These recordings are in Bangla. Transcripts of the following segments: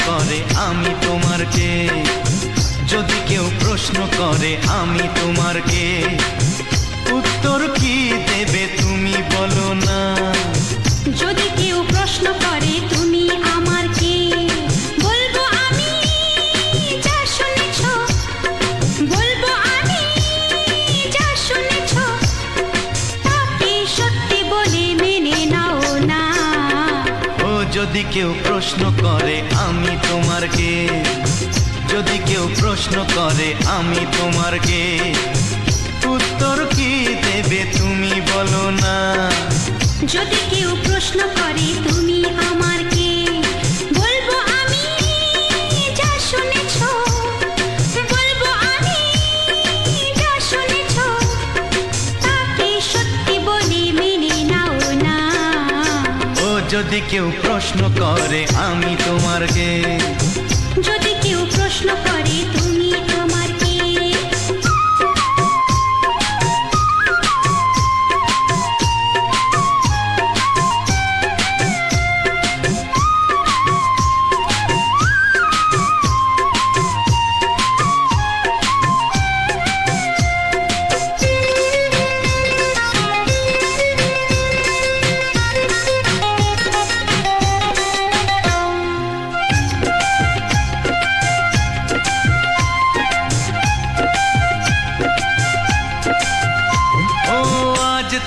করে আমি তোমার কে, যদি কেউ প্রশ্ন করে আমি তোমার কে, উত্তর কি দেবে তুমি বলো না। যদি কেউ প্রশ্ন করে তুমি আমার কে, বলবো আমি যা শুনেছ, বলবো আমি যা শুনেছ, তাকে সত্যি বলে মেনে নাও না। ও যদি কেউ প্রশ্ন করে আমি তোমার কে, যদি কেউ প্রশ্ন করে আমি তোমার কে, উত্তর কি দেবে তুমি বলো না। যদি কেউ প্রশ্ন করে তুমি আমার কে, বলবো আমি যা শুনেছ, বলবো আমি যা শুনেছ, তাকে সত্যি বলে মেনে নাও না। ও যদি কেউ প্রশ্ন করে আমি তোমার কে, যদি কেউ প্রশ্ন করে তুমি আমার কে।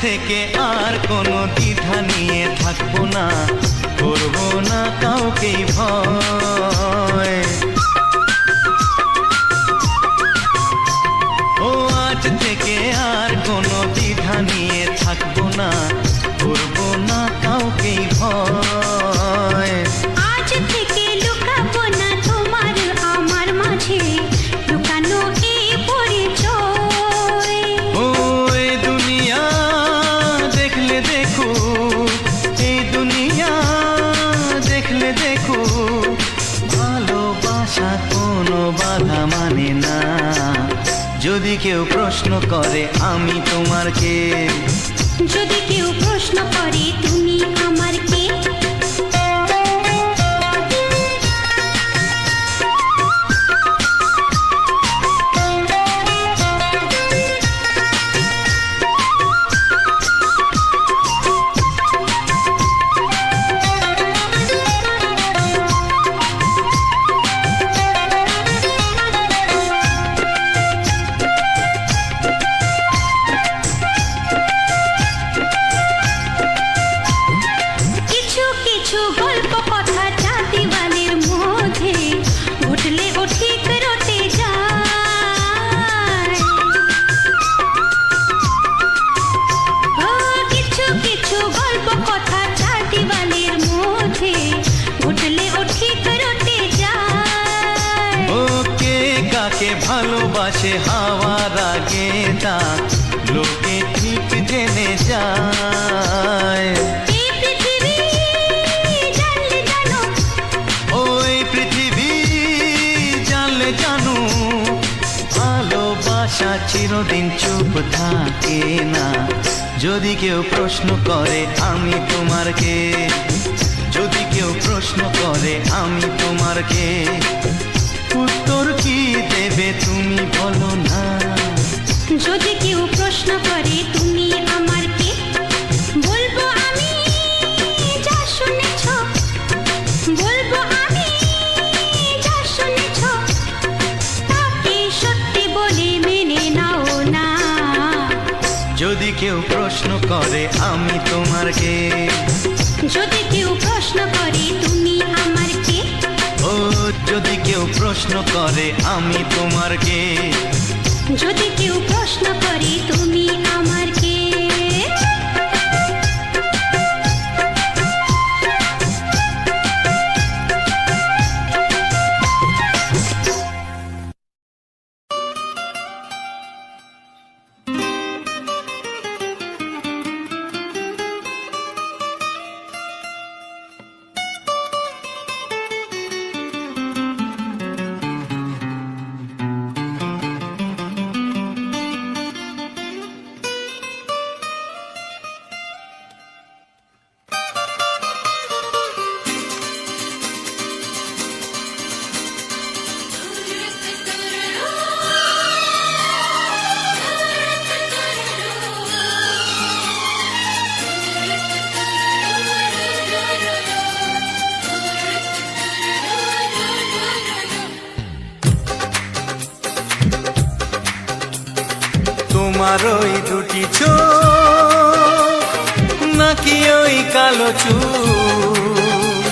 থেকে আর কোনো দ্বিধা নিয়ে থাকবো না, করবো না কাউকেই ভয়। ও আজ থেকে আর কোনো দ্বিধা নিয়ে থাকবো না, করবো না কাউকেই ভয়। আজ থেকে লুকাবো না তোমার আমার মাঝে লুকানো এই পরিচয়। ও এই দুনিয়া দেখলে দেখো, এই দুনিয়া দেখলে দেখো, ভালোবাসা কোনো বাধা মানে না। যদি কেউ প্রশ্ন করে আমি তোমার কে, যদি কেউ প্রশ্ন করে তুমি আমার কে। ভালোবাসে হাওয়ার আগে তা লোকে ঠিক জেনে যায়। এই পৃথিবী জানলে জানো, ওই পৃথিবী জানলে জানো, ভালোবাসা চিরদিন চুপ থাকে না। যদি কেউ প্রশ্ন করে আমি তোমার কে, যদি কেউ প্রশ্ন করে আমি তোমার কে, উত্তর কি দেবে তুমি বলো না। যদি কেউ প্রশ্ন করে তুমি আমার কে, বলবো আমি যা শুনেছ, বলবো আমি যা শুনেছ, তাকে সত্যি বলে মেনে নাও না। যদি কেউ প্রশ্ন করে আমি তোমার কে, যদি কেউ প্রশ্ন করে তুমি আমার কে। ও যদি কেউ প্রশ্ন করে আমি তোমার কে, যদি কেউ প্রশ্ন করে তুমি আমার কে। তোমার ওই দুটি চোখ নাকি ওই কালো চুল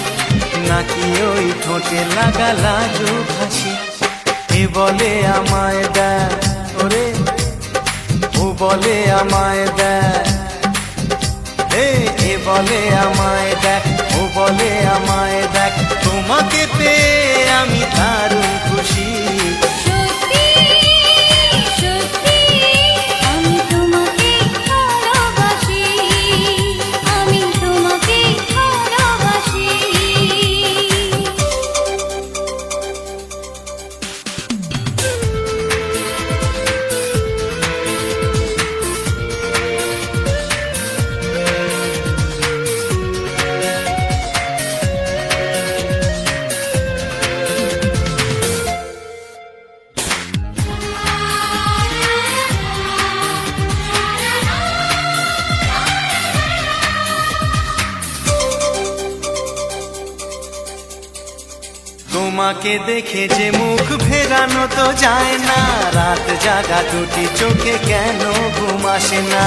নাকি ওই ঠোঁটে লাগা লাজুক হাসি এ বলে আমায় দেয় ওরে ও বলে আমায় দেয় এ বলে আমায় দেখ ও বলে আমায় দেখ তোমাকে পেয়ে আমি দারুণ খুশি সত্যি সত্যি আমি তোমাকে ভালোবাসি আমি তোমাকে ভালোবাসি তোমাকে দেখে যে মুখ ফেরানো তো যায় না রাত জাগা দুটি চোখে কেন ঘুম আসে না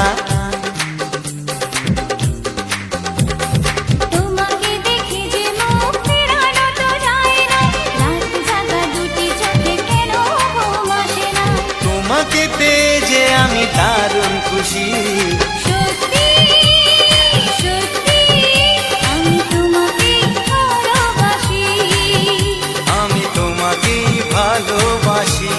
তোমাকে দেখে যে মুখ ফেরানো তো যায় না রাত জাগা দুটি চোখে কেন ঘুম আসে না তোমাকে পেয়ে যে আমি দারুণ খুশি সত্যি সত্যি আমি তোমাকে ভালোবাসি আমি তোমাকেই ভালোবাসি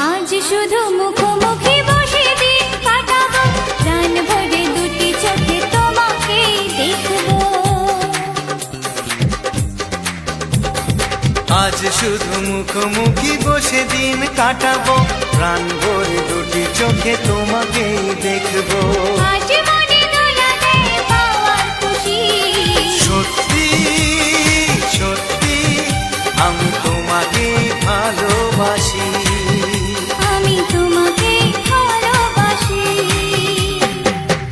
আজ শুধু মুখোমুখি বসে দিন কাটাবো প্রাণ ভরে দুটি চোখে তোমাকে দেখবো আজ শুধু মুখোমুখি বসে দিন কাটাবো প্রাণ ভরে দুটি চোখে তোমাকেই দেখবো আজ মনে দোলাতে পাওয়ার খুশি সত্যি সত্যি আমি তোমাকেই ভালোবাসি আমি তোমাকে ভালোবাসি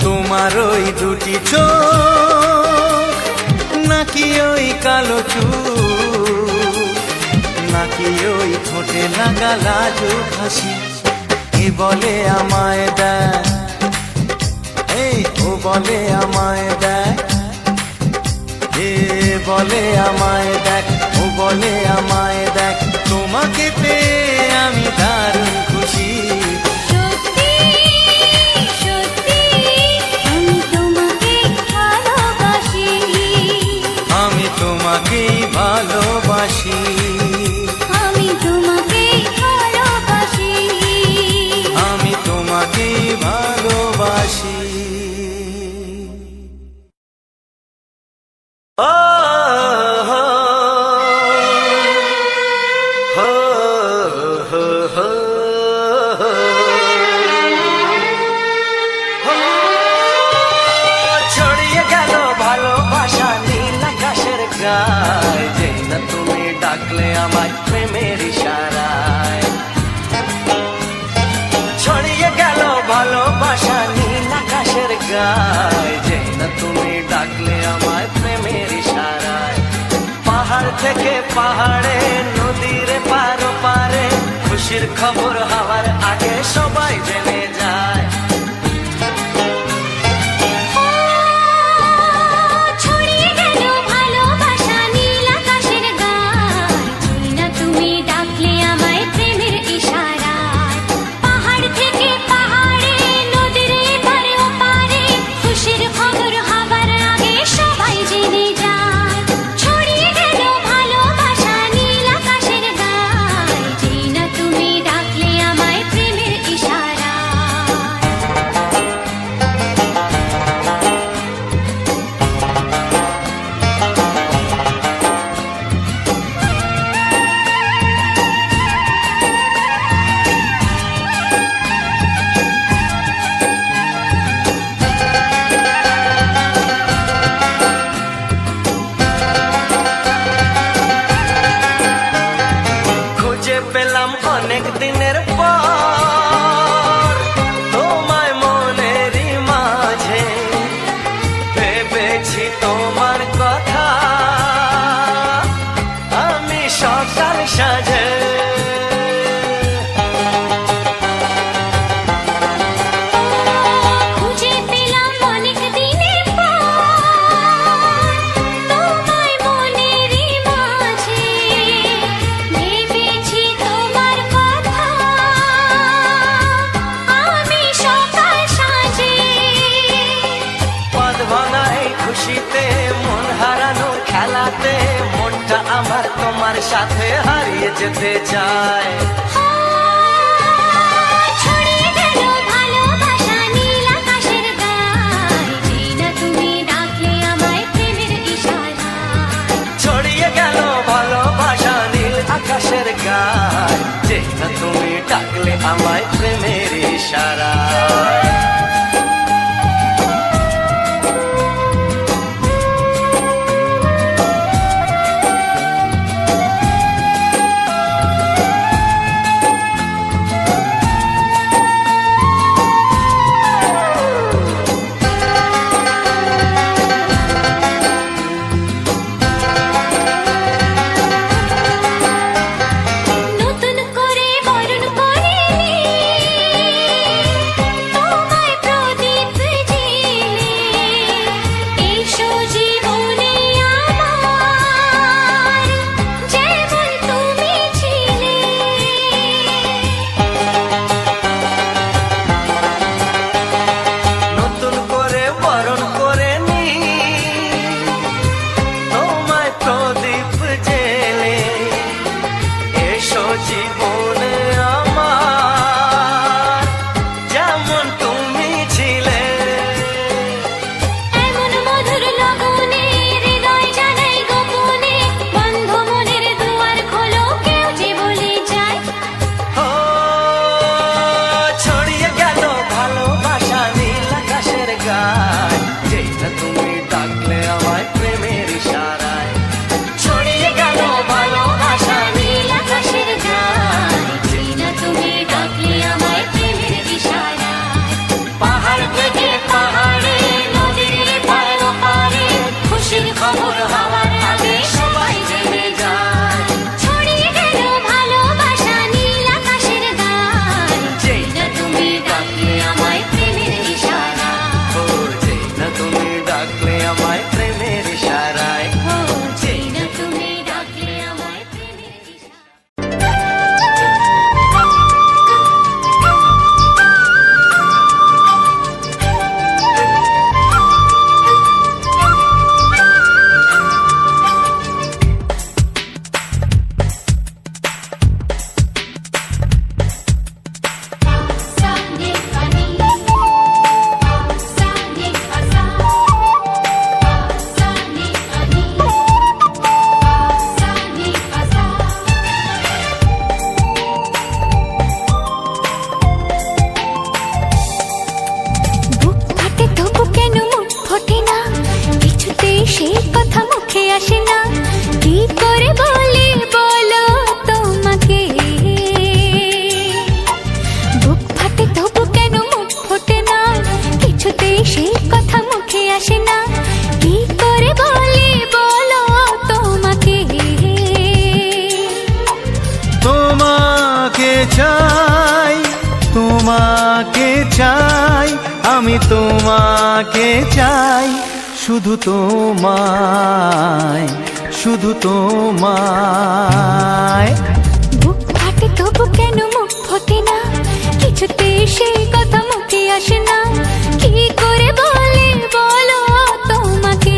তোমার ওই দুটি চোখ নাকি ওই কালো চুল নাকি ওই ঠোঁটে লাগা লাজুক হাসি এ বলে আমায় দেয় ও বলে আমায় দেয় এ বলে আমায় দেখ ও বলে আমায় দেখ তোমাকে পেয়ে আমি দারুণ খুশি সত্যি সত্যি আমি তোমাকে ভালোবাসি আমি তোমাকেই ভালোবাসি আমি তোমাকে ভালোবাসি আমি তোমাকেই ভালোবাসি ও হো হো হো হো ছড়িয়ে গেল ভালোবাসা নীল আকাশের গায় যেই না তুমি ডাকলে আমায় প্রেমের ইশারায় ছড়িয়ে গেল ভালোবাসা নীল আকাশের গায় যেই না তুমি ডাকলে আমায় প্রেমের ইশারায় পাহাড় থেকে পাহাড়ে নদীর পারো পারে খুশির খবর হওয়ার আগে সবাই জেনে যায় ছড়িয়ে গেল ভালোবাসা নীল আকাশের গায় যেই না তুমি ডাকলে আমায় প্রেমের ইশারায় পাহাড় থেকে পাহাড়ে নদীর এপারে ওপারে খুশির খবর হবার আগে সবাই জেনে যায় ছড়িয়ে গেল ভালোবাসা নীল আকাশের গায় যেই না তুমি ডাকলে আমায় সাথে হারিয়ে যেতে চায়। ছড়িয়ে গেল ভালোবাসা নীল আকাশের গায়, যেই না তুমি ডাকলে আমায় প্রেমের ইশারায়। ছড়িয়ে গেল ভালোবাসা নীল আকাশের গায়, যেই না তুমি ডাকলে আমায় প্রেমের ইশারায়। নতুন করে বরণ করে তোমায় প্রদীপ জেলে, এসো জীবনে আমার, যেমন তুমি ছিলে। নতুন করে বরণ করে নি তোমায় প্রদীপ জেলে, এসো জীবনে আমার, যেমন তুমি ছিলে। এমন মধুর লগনে হৃদয় জানাই গোপনে, বন্ধ মনের দুয়ার খোলো, কেউ যে বলে যায়। ও ছড়িয়ে গেল ভালোবাসা নীল আকাশের গায়, যেই না তুমি ডাকলে আমায় প্রেমের ইশারায়। ছড়িয়ে গেল ভালোবাসা নীল আকাশের গায়, যেই না তুমি ডাকলে আমায় প্রেমের ইশারায়। পাহাড় থেকে পাহাড়ে নদীর পার ওপারে, খুশির খবর হওয়ার আগে সবাই জেনে যায়। ছড়িয়ে গেল ভালোবাসা নীল আকাশের গায়, যেই না তুমি ডাকলে আমায় প্রেমের ইশারায়। ও যেই না তুমি ডাকলে আমায় প্রেমের ইশারায়। ও যেই না তুমি ডাকলে আমায় প্রেমের ইশারায়। সানি পানি সানি আসা, সানি পানি সানি আসা। বুক ফাটে তবু কেন মুখ ফোটে না, কিছুতেই সেই কথা মুখে আসে না, কি করে বলি বলো তোমাকে। বুক ফাটে তবু কেন মুখ ফোটে না, কিছুতেই সেই কথা মুখে আসে না, কি করে বলি বলো তোমাকে। তোমাকে চাই, তোমাকে চাই, আমি তোমাকে চাই, শুধু তোমায়, শুধু তোমায়। বুক ফাটে তবু কেন মুখ ফোটে না, কিছুতেই সেই কথা মুখে আসে না, কি করে বলি বলো তোমাকে।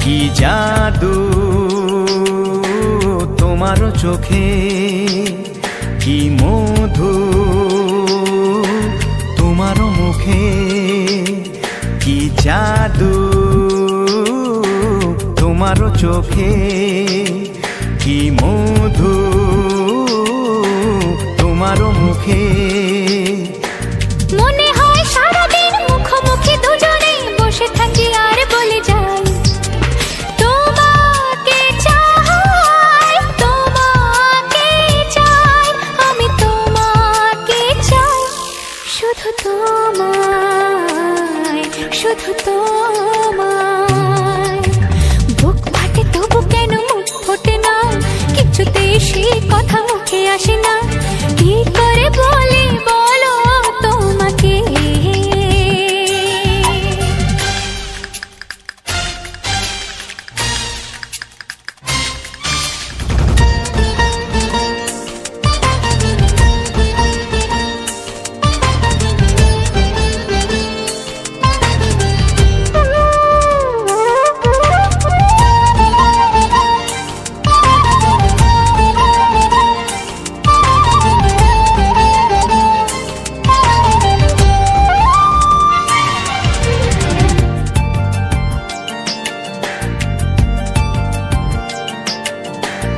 কি জাদু তোমার চোখে, কি মধু তোমার মুখে, কি জাদু তোমার চোখে, কি মধু তোমার মুখে। মনে হয় সারাদিন মুখোমুখি দুজনে বসে থাকি আর বলে যাই, তোমাকে চাই, তোমাকে শুধু তোমায়, শুধু তোমায়। বুক ফাটে তবু কেন মুখ ফোটে না, কিছুতেই সেই কথা মুখে আসে না। কি করে বলি বলো তোমাকে,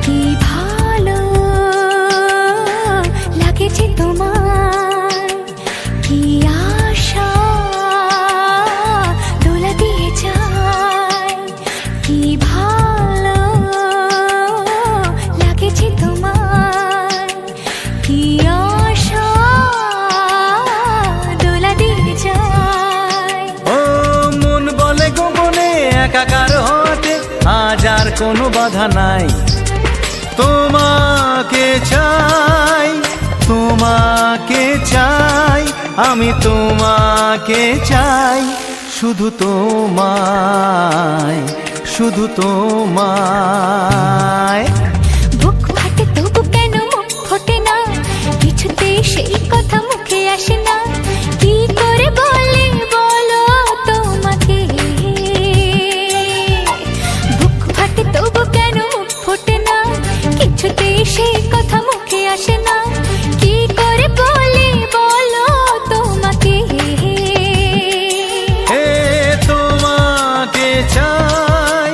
কি ভালো লাগেছে তোমার, কি আশা দোলা দিয়ে যায়। কি ভালো লাগেছে তোমার, কি আশা দোলা দিয়ে যায়। ও মন বলে গোপনে একাকার হতে আজ আর কোনো বাধা নাই। তোমাকে চাই, তোমাকে চাই, আমি তোমাকে চাই, শুধু তোমায়, শুধু তোমায়। বুক ফাটে তবু কেন মুখ ফোটে না, কিছুতেই সেই কথা মুখে আসে না। কি করে বলি বলো তোমাকে, বুক ফাটে তবু কেন মুখ ফোটে না, কিছুতেই সেই কথা মুখে আসে না। কি করে বলি বলো তোমাকে, হে তোমাকে চাই,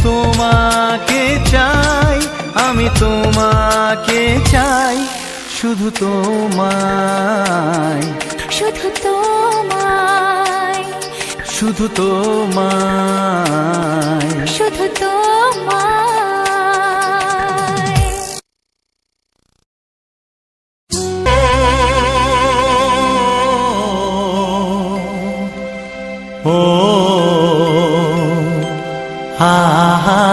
তোমাকে চাই, আমি তোমাকে চাই, শুধু তোমায়, শুধু তোমায়, শুধু তোমায়। শুধু তোমায়। ও হা হা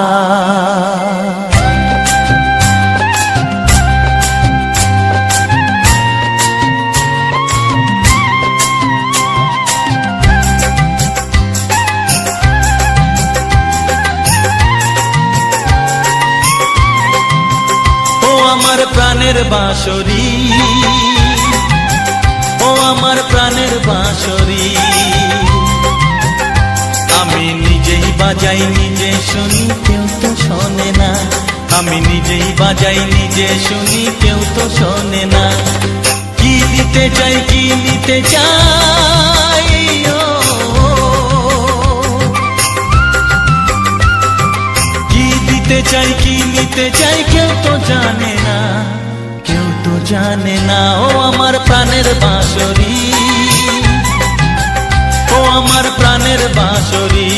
আমার প্রাণের বাঁশরি, ও আমার প্রাণের বাঁশরি, আমি নিজেই বাজাই নিজে শুনি, কেউ তো শোনে না। আমি নিজেই বাজাই নিজে শুনি, কেউ তো শোনে না। কি দিতে চাই, কি নিতে চাই, ও কি দিতে চাই, কি নিতে চাই, কেউ তো জানে না, কেউ তো জানে না। ও আমার প্রাণের বাঁশরি, ও আমার প্রাণের বাঁশরি।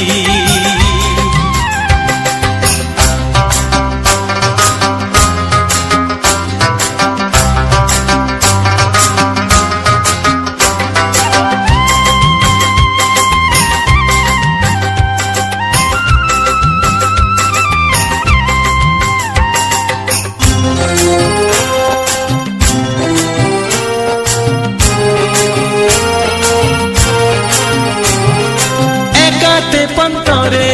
পন্তরে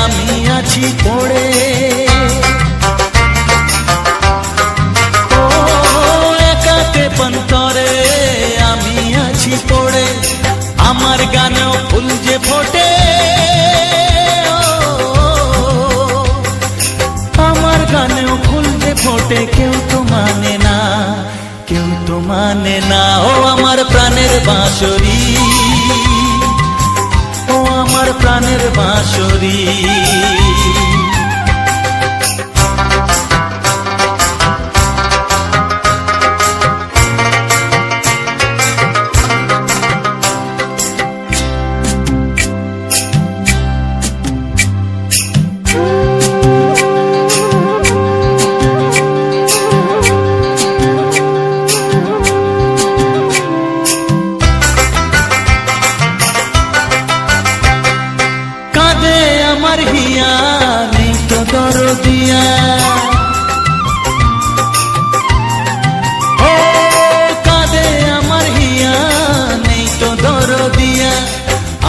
আমি আছি পড়ে, ও একাতে পন্তরে আমি আছি পড়ে। আমার গানেও ফুল যে ফোটে, আমার গানেও ফুল যে ফোটে, কেউ তো মানে না, কেউ তো মানে না। ও আমার প্রাণের বাঁশরি, ও আমার প্রাণের বাঁশরি। দরদিয়া ও কাঁদে আমার হিয়া নেই তো দরদিয়া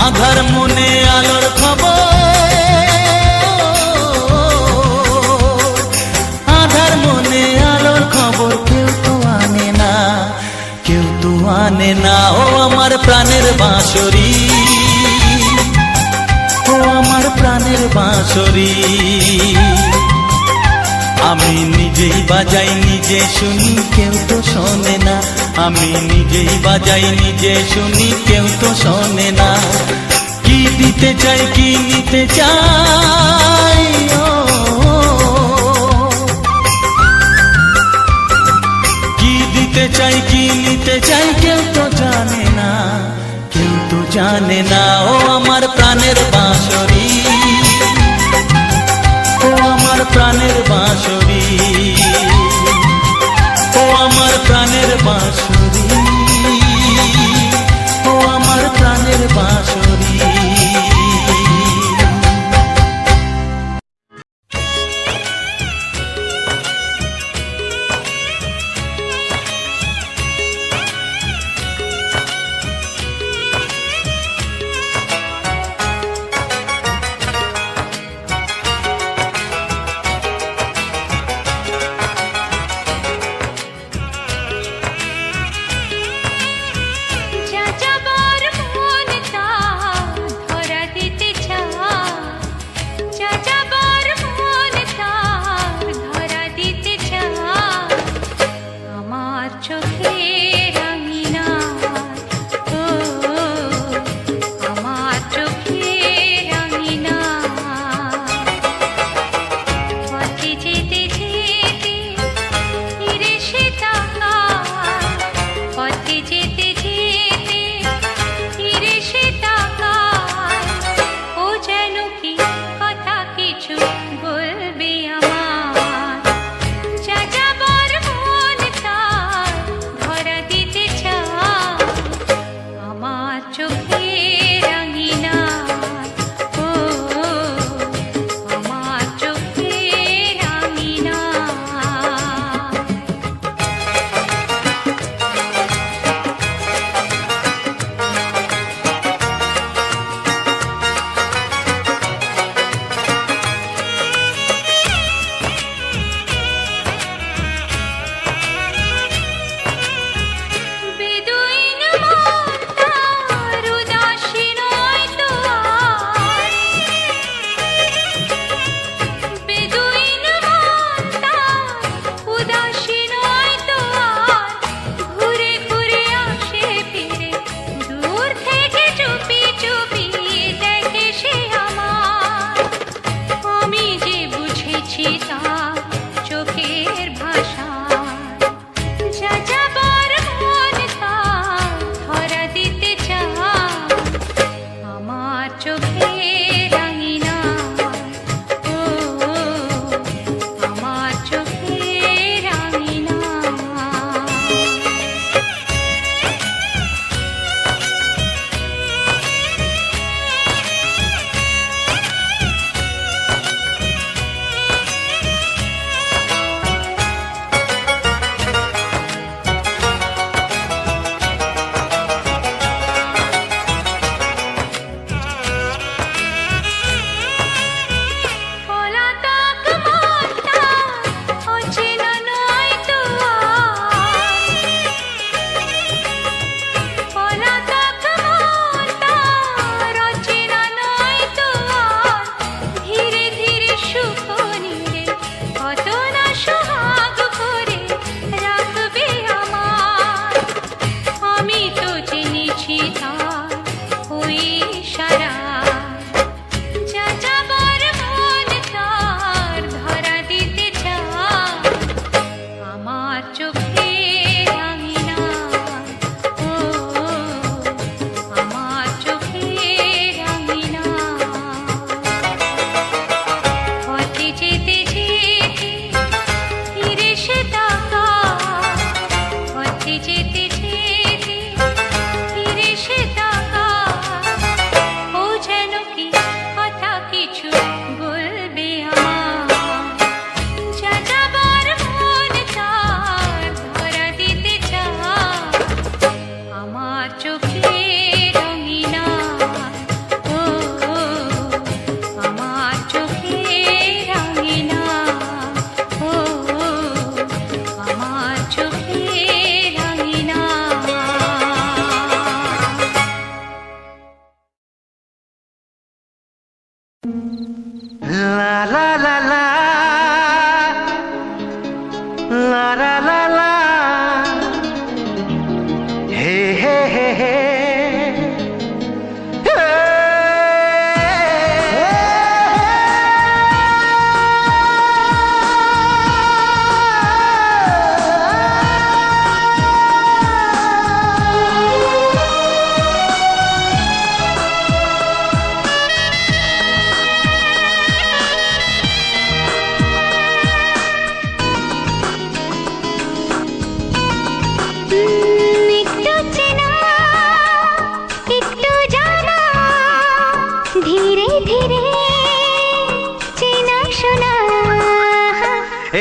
আধার মনে আলোর খবর আধার মনে আলোর খবর কেউ তো আনে না কেউ তো আনে না ও আমার প্রাণের বাঁশরি ও আমার প্রাণের বাঁশরি আমি নিজেই বাজাই নিজে শুনি কেউ তো শোনে না আমি নিজেই বাজাই নিজে শুনি কেউ তো শোনে না কি দিতে চাই কি নিতে চাই ও কি দিতে চাই কি নিতে চাই কেউ তো জানে না কেউ তো জানে না ও আমার প্রাণের বাঁশরি ও আমার প্রাণের বাঁশরি ও আমার প্রাণের বাঁশরি ও আমার প্রাণের বাঁশরি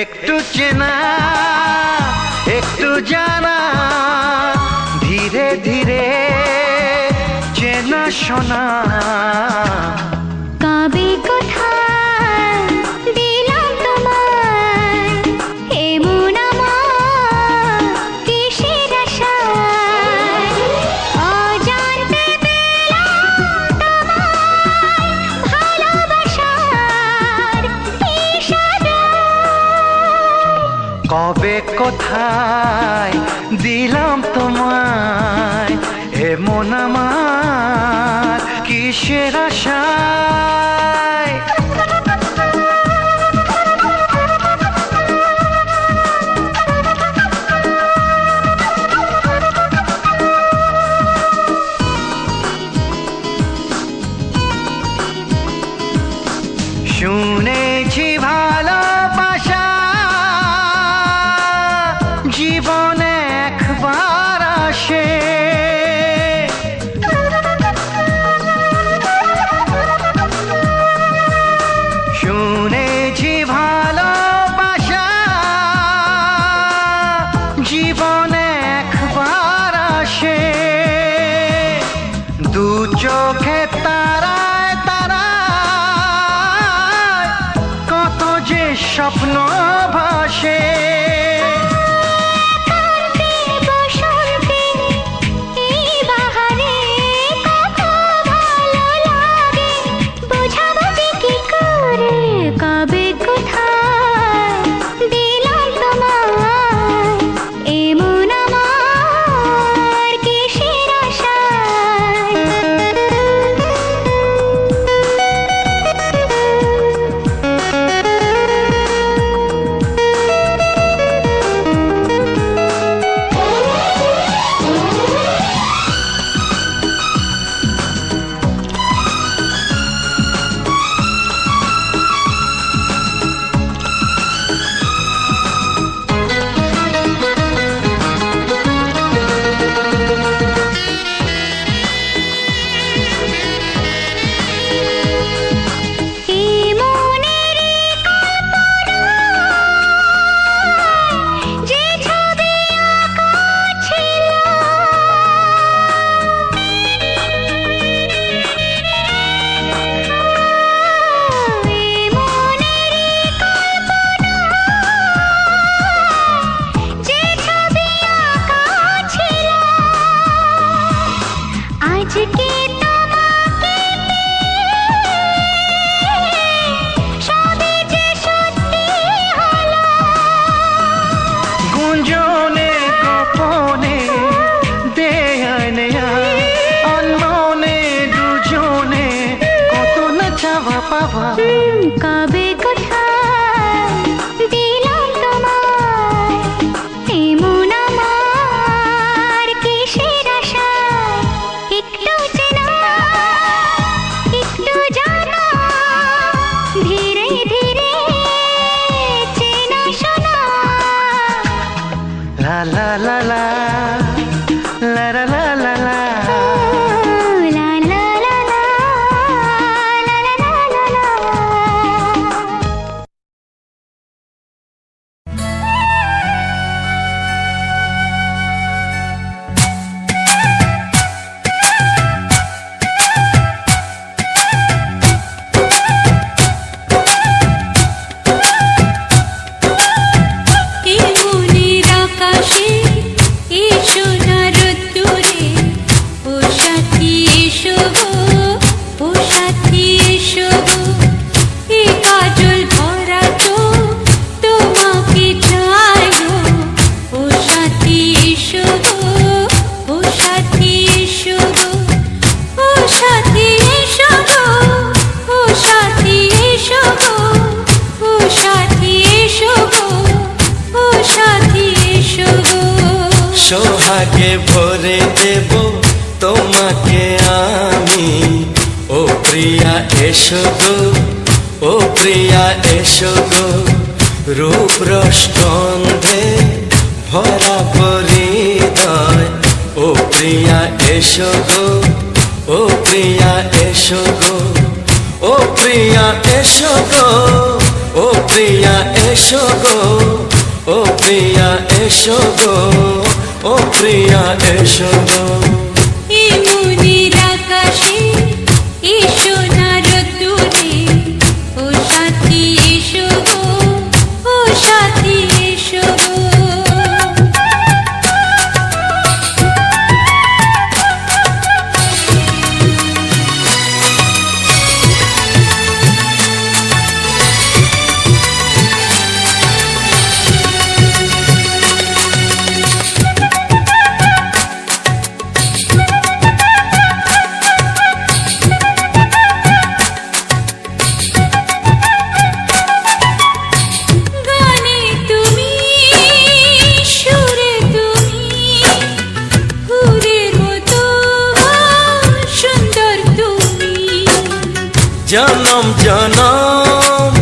একটু চেনা একটু জানা, ধীরে ধীরে চেনা শোনা। কবে কোথায় দিলাম তোমায় এমন আমার কিসের আশায়, অজান্তে পেলাম তোমায় ভালোবাসার ইশারায়। কবে কোথায় দিলাম তোমায় এমন আমার কিসের আশায়। শুনেছি ভালোবাসা জীবনে একবার আসে, শুনেছি ভালোবাসা জীবনে একবার আসে। দু চোখে তারায় তারায় কত যে স্বপ্ন ভাসে। কান্তি বসন্তে এই বাহারে কত ভালো লাগে, বোঝাবো যে কি করে। কবে কোথায় দিলাম তোমায় এমন আমার কিসের আশায়। এই মনেরই কল্পনায় যে ছবি আঁকা ছিল, এই মনেরই কল্পনায় যে ছবি আঁকা ছিল, আজকে তোমাকে সবই যে সত্যি হলো। গুঞ্জনে গোপনে দেয়ায় নেয়ায় অন্যনে দুজনে কত না চাওয়া পাওয়া। কবে কোথায় দিলাম তোমায় এমন আমার কিসের আশায়। একটু চেনা একটু জানা, ধীরে ধীরে চেনা শোনা। লা লা লা লা লা লা লা লা লা। লা লা লা লা, লা লা লা লা লা। এই মনের আকাশে এই সোনার রোদ্দুরে, ও সাথী এসো গো, ও সাথী এসো গো। এই কাজল ভরা চোখ তোমাকে চাই গো, ও সাথী এসো গো, ও সাথী এসো গো। ও সাথী এসো গো, ও সাথী এসো গো, ও সাথী এসো গো, ও সাথী এসো গো। সোহাগে ভরে দেব তোমাকে আমি, ও প্রিয়া এসো গো, ও প্রিয়া এসো গো। রূপ রসগন্ধে ভরা পরিদয়, ও প্রিয়া এসো গো, ও প্রিয়া এসো গো, ও প্রিয়া এসো গো। ও প্রিয়া এসো গো, ও প্রিয়া এসো গো, ও প্রিয়া এসো গো। এই মনের আকাশে এসো না রোদ্দুরে, ও সাথী এসো গো, ও সাথী এসো গো। গানে তুমি, সুরে তুমি, ফুলের মতো সুন্দর তুমি। জনম জনম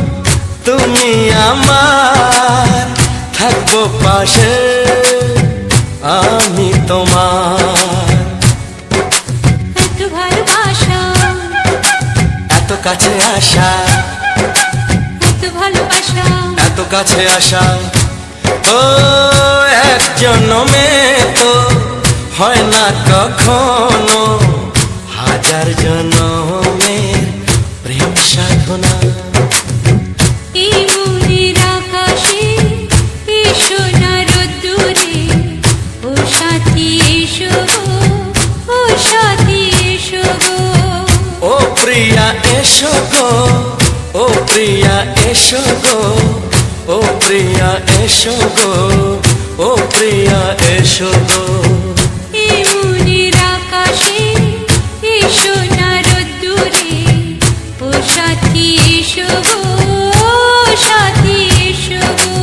তুমি আমার, থাকবো পাশে আমি তোমার। এত ভালোবাসা, এত কাছে আসা, এত ভালোবাসা, এত কাছে আসা, ও এক জন্মে তো হয় না কখনো, হাজার জন্মের প্রেম সাধনা। এই মনের আকাশে এসো না রোদ্দুরে, ও সাথী এসো গো, ও সাথী এসো গো। ও প্রিয়া এসো গো, ও প্রিয়া এসো গো, ও প্রিয়া এসো গো, ও প্রিয়া এসো গো। এই মনের আকাশে এসো না রোদ্দুরে, ও সাথী এসো গো, ও সাথী এসো গো।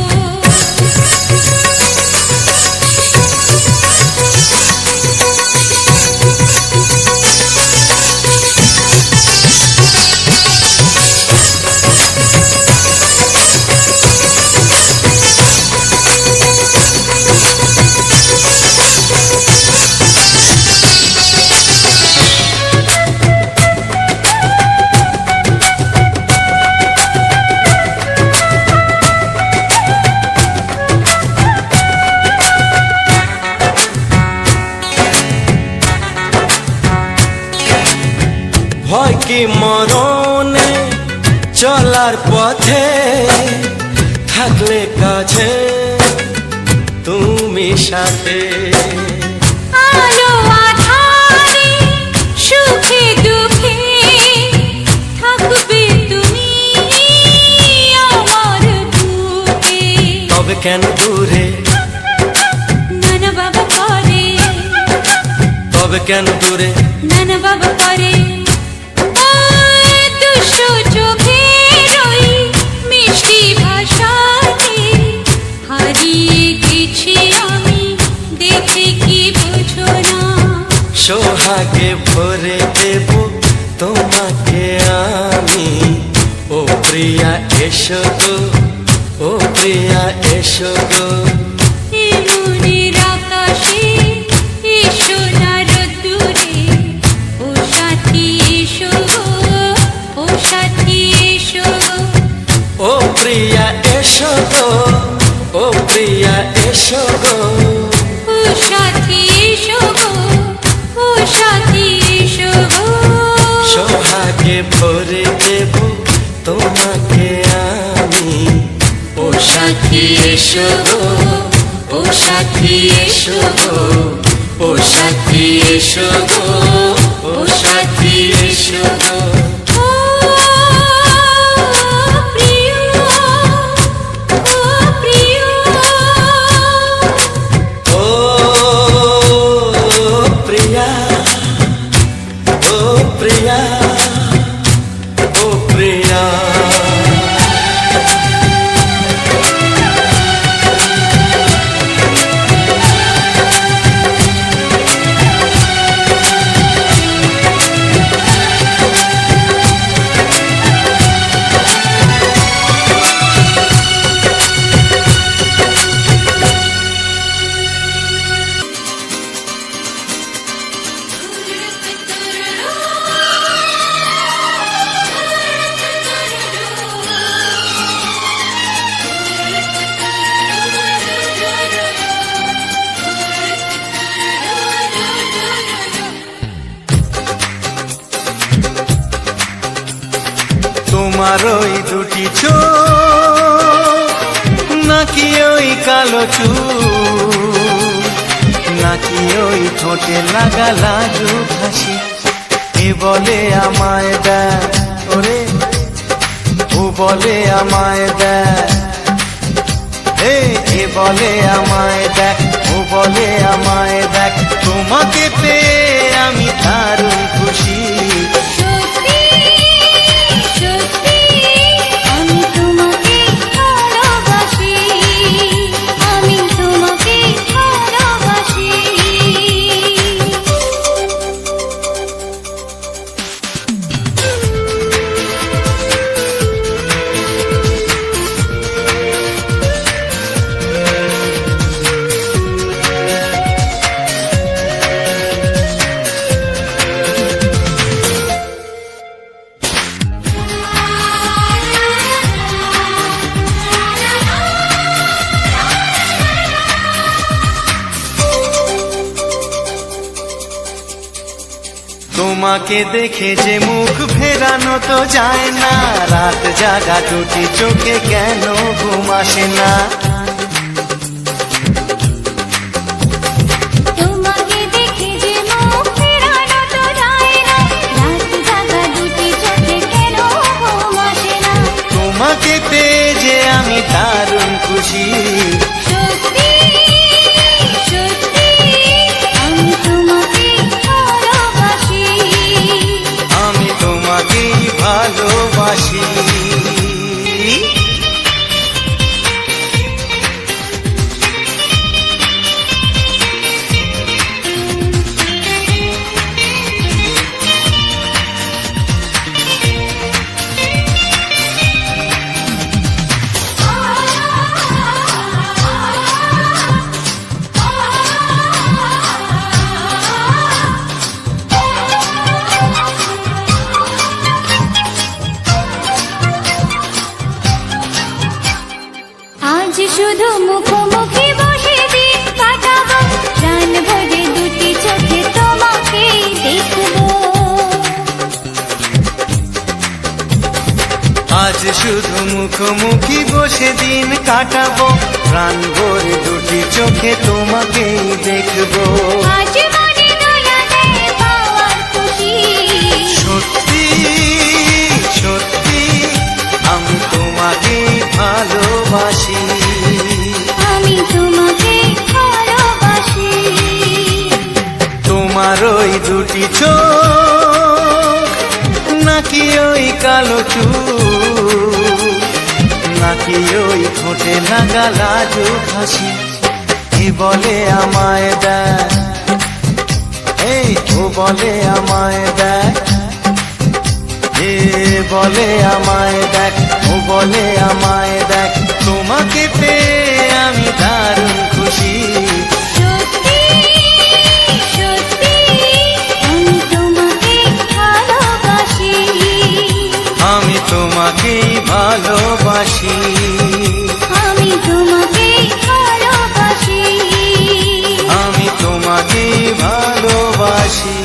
ভয় কি মরণে চলার পথে, থাকলে কাছে তুমি সাথে। আলো আঁধারে, সুখে দুঃখে, থাকবে তুমি আমার বুকে। তবে কেন দূরে, নানা বাবা করে, তবে কেন দূরে, নানা বাবা করে। ওই দুষ্টু চোখের ওই মিষ্টি ভাষাতে হারিয়ে গেছি আমি, দেখে কি বুঝো না। সোহাগে ভরে দেব তোমাকে আমি, ও প্রিয়া এসো গো, ও প্রিয়া এসো গো। এই মনের আকাশে এসো না রোদ্দুরে, ও সাথী এসো গো, ও সাথী এসো গো। ও প্রিয়া এসো গো, ও প্রিয়া এসো গো। ও সাথী এসো গো, ও সাথী এসো গো। সোহাগে ভরে দেব তোমাকে আমি, ও সাথী এসো গো, ও সাথী এসো গো, ও সাথী এসো গো, ও সাথী এসো গো। ও প্রিয়, ও প্রিয়, ও প্রিয়া, ও প্রিয়া, ও প্রিয়া। তোমার ওই দুটি চোখ নাকি ওই কালো চুল নাকি ওই ঠোঁটে লাগা লাজুক হাসি এ বলে আমায় দেয় ওরে ও বলে আমায় দেয় এ বলে আমায় দেখ ও বলে আমায় দেখ তোমাকে পেয়ে আমি দারুণ খুশি সত্যি সত্যি আমি তোমাকে ভালোবাসি আমি তোমাকে ভালোবাসি তোমাকে দেখে যে মুখ ফেরানো তো যায় না রাত জাগা দুটি চোখে কেন ঘুম আসে না তোমাকে দেখে যে মুখ ফেরানো তো যায় না রাত জাগা দুটি চোখে কেন ঘুম আসে না তোমাকে পেয়ে যে আমি দারুণ খুশি সত্যি সত্যি আমি তোমাকে ভালোবাসি আমি তোমাকেই ভালোবাসি আজ শুধু মুখোমুখি বসে দিন কাটাবো প্রাণ ভরে দুটি চোখে তোমাকে দেখবো আজ শুধু মুখোমুখি বসে দিন কাটাবো প্রাণ ভরে দুটি চোখে তোমাকেই দেখবো আজ মনে দোলা দেয় পাওয়ার খুশি সত্যি সত্যি আমি তোমাকেই ভালোবাসি আমি তোমাকে ভালোবাসি তোমার ওই দুটি চোখ নাকি ওই কালো চুল নাকি ওই ঠোঁটে লাগা লাজুক হাসি এ বলে আমায় দেয় ও বলে আমায় দেয় এ বলে আমায় দেখ ও বলে আমায় দেখ তোমাকে পেয়ে আমি দারুণ খুশি সত্যি সত্যি আমি তোমাকে ভালোবাসি আমি তোমাকেই ভালোবাসি আমি তোমাকে ভালোবাসি আমি তোমাকেই ভালোবাসি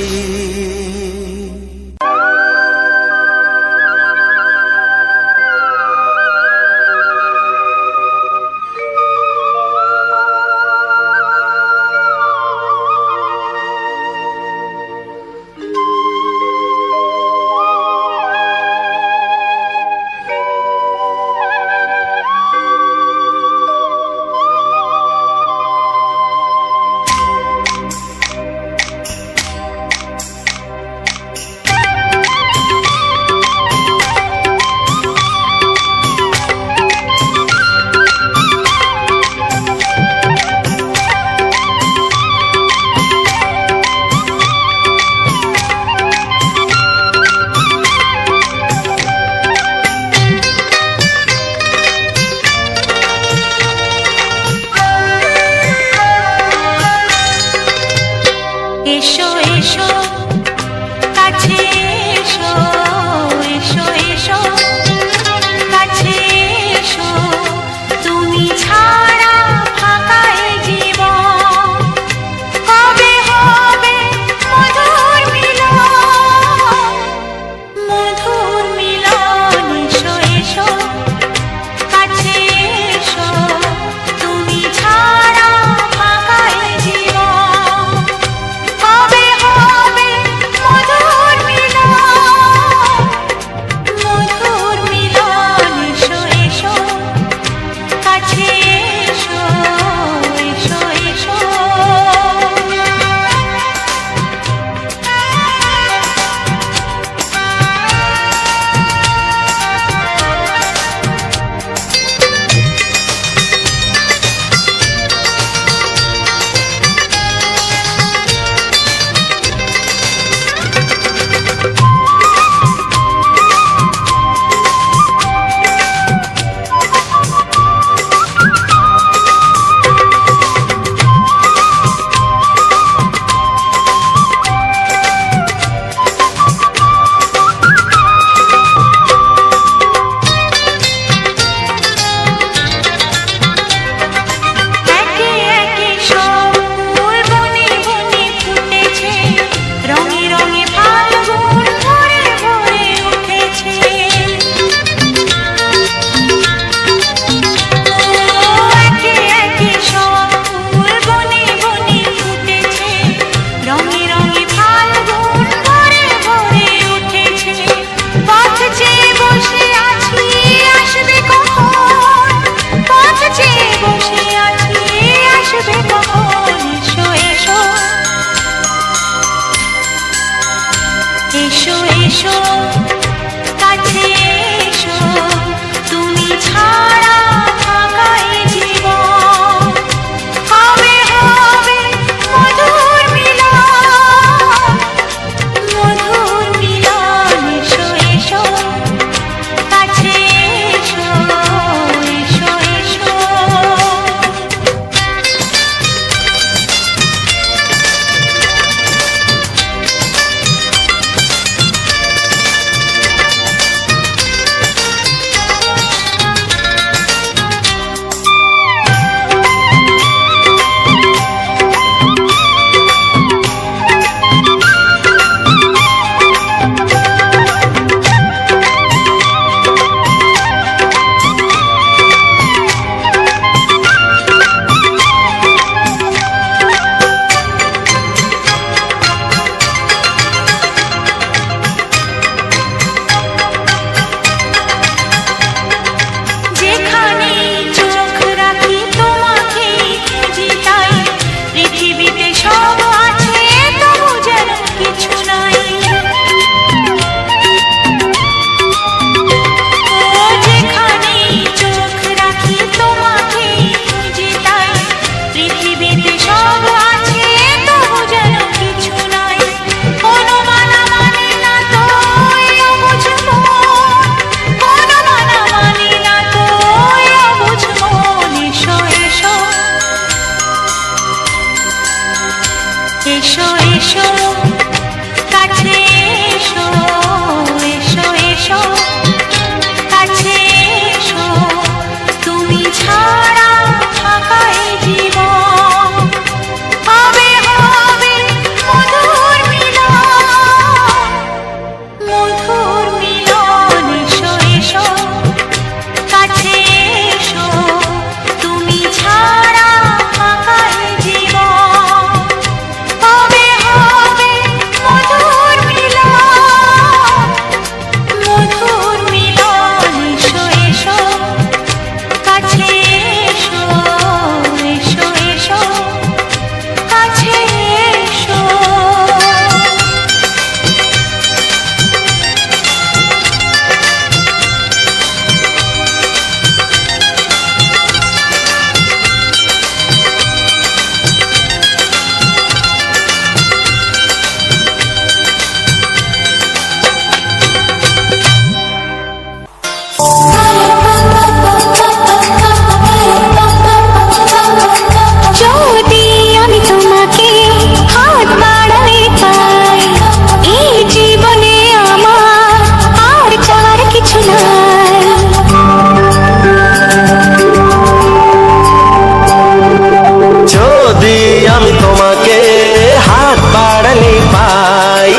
এসো এসো কাছে এসো তুমি ছাড়া থাকা এ জীবন হবে হবে মধুর মিলন মধুর মিলন এসো এসো কাছে এসো এসো এসো যেখানে চোখ রাখি তোমাকে খুঁজি তাই পৃথিবীতে সব আছে তবু যেন কিছু নাই ও যেখানে চোখ রাখি তোমাকে খুঁজি তাই পৃথিবীতে সব আছে তবু যেন কিছু নাই কোনো মানা মানে না তো অবুঝ মন কোনো মানা মানে না তো অবুঝ মন এসো এসো এসো এসো কাছে এসো এসো এসো কাছে এসো তুমি ছাড়া থাকা এ জীবন হবে হবে মধুর মিলন মধুর মিলন এসো এসো কাছে এসো তুমি ছাড়া থাকা এ জীবন হবে হবে মধুর মিলন মধুর মিলন এসো এসো কাছে এসো এসো এসো কাছে এসো যদি আমি তোমাকে হাত বাড়াই পাই এই জীবনে আমার আর চাওয়ার কিছু নাই যদি আমি তোমাকে হাত বাড়ালে পাই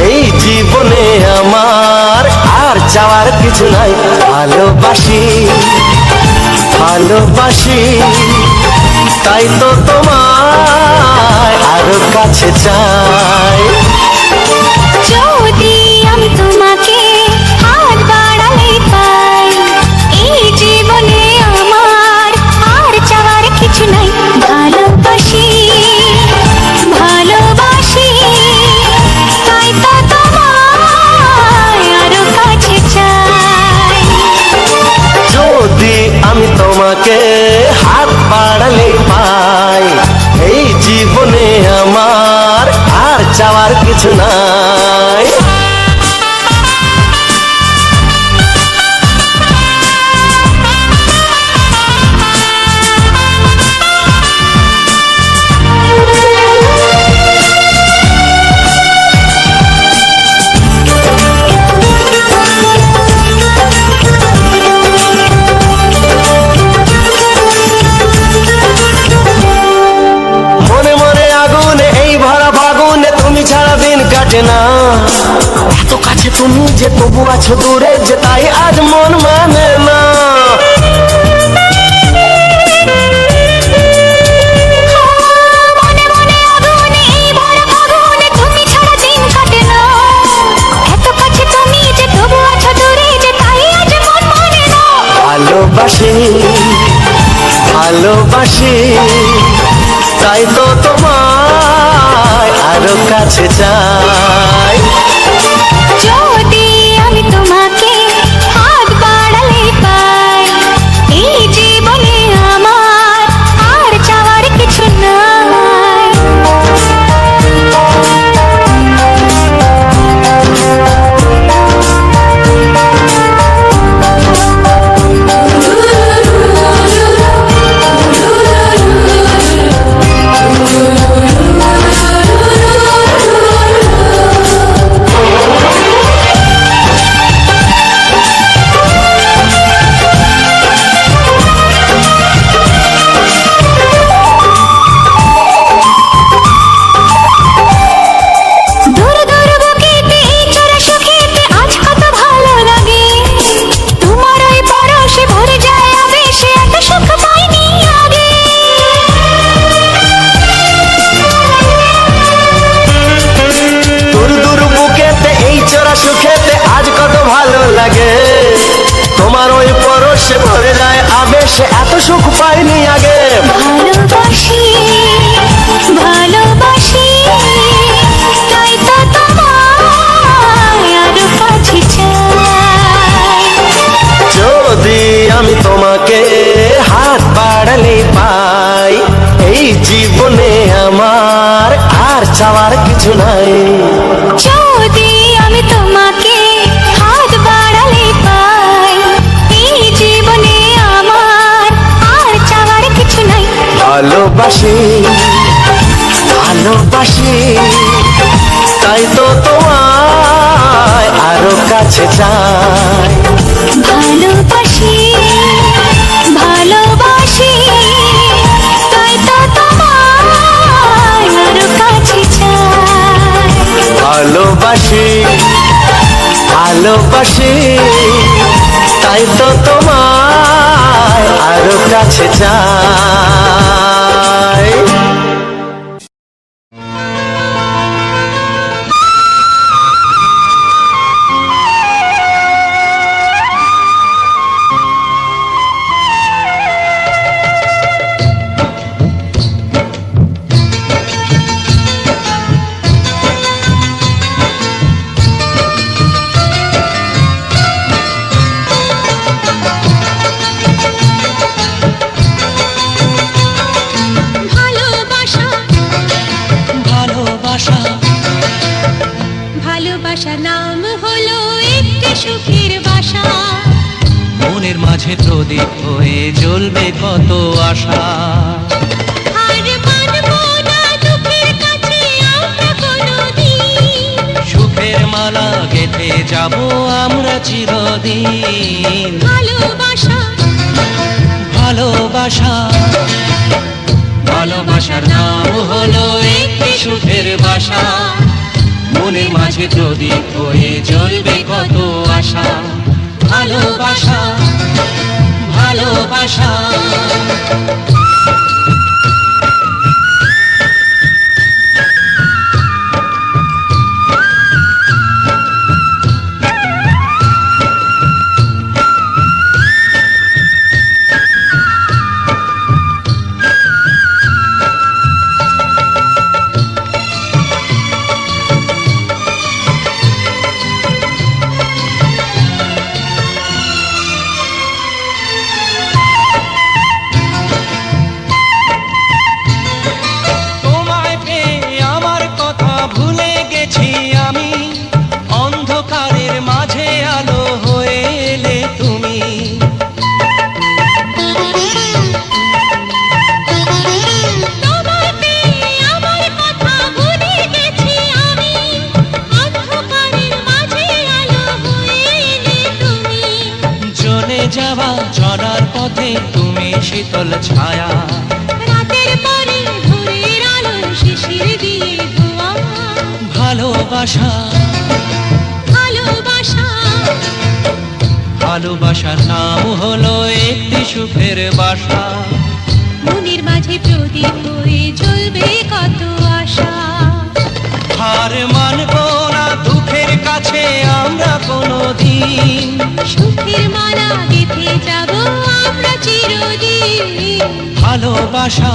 এই জীবনে আমার আর চাওয়ার কিছু নাই ভালোবাসি ভালোবাসি তাই তো তোমায় আরো কাছে চাই যদি আমি তোমাকে হাত বাড়াই পাই এই জীবনে আমার আর চাওয়ার কিছু নাই ভালোবাসি ভালোবাসি তাই তো তোমায় আরো কাছে চাই যদি আমি তোমাকে হাত বাড়ালে পাই এই জীবনে আমার আর চাওয়ার কিছু নাই মনে মনে আগুনে এই ভরা ফাগুনে তুমি ছাড়া দিন কাটে না এত কাছে তুমি যে তবু আছো দূরে যে তাই আজ মন মানে না মনে মনে আগুনে এই ভরা ফাগুনে তুমি ছাড়া দিন কাটে না এত কাছে তুমি যে তবু আছো দূরে যে তাই আজ মন মানে না ভালোবাসি ভালোবাসি তাই তো তোমায় আরো কাছে চাই সুখ পাইনি আগে। ভালোবাসি ভালোবাসি তাই তো তোমায় আরো কাছে চাই। যদি আমি তোমাকে হাত বাড়ালে পাই, এই জীবনে আমার আর চাওয়ার কিছু নাই। যদি আমি তোমাকে হাত বাড়ালে পাই, এই জীবনে আমার আর চাওয়ার কিছু নাই। ভালোবাসি ভালোবাসি তাই তো তোমায় আরো কাছে চাই। ভালোবাসি ভালোবাসি তাই তো তোমায় আরো কাছে চাই। ভালোবাসি ভালোবাসি তাই তো তোমায় আরো কাছে চাই। ভালোবাসা ভালোবাসা ভালোবাসা নাম হলো একটি সুখের বাসা। মনের মাঝে প্রদীপ হয়ে জ্বলবে কত আশা। আর মানবো না দুঃখের কাছে আমরা কোনোদিন। সুখের মালা গেঁথে যাব আমরা চিরদিন। ভালোবাসা ভালোবাসা ভালোবাসার নাম হলো একটি সুখের বাসা। মনের মাঝে প্রদীপ হয়ে জ্বলবে কত আশা। ভালোবাসা ভালোবাসা তোমায় পেয়ে আমার কথা ভুলে গেছি আমি। অন্ধকারের মাঝে আলো হয়ে এলে তুমি। তোমায় পেয়ে আমার কথা ভুলে গেছি আমি। অন্ধকারের মাঝে আলো হয়ে এলে তুমি। চলে যাওয়া চলার পথে তুমি শীতল ছায়া। রাতের পরে ভোরের আলো শিশির দিয়ে ধোয়া। ভালোবাসা ভালোবাসা ভালোবাসার নাম হলো একটি সুখের বাসা। মনের মাঝে প্রদীপ হয়ে জ্বলবে কত আশা। হার মানবো না দুঃখের কাছে আমরা কোনোদিন। সুখের মালা গেঁথে যাব আমরা চিরদিন। ভালোবাসা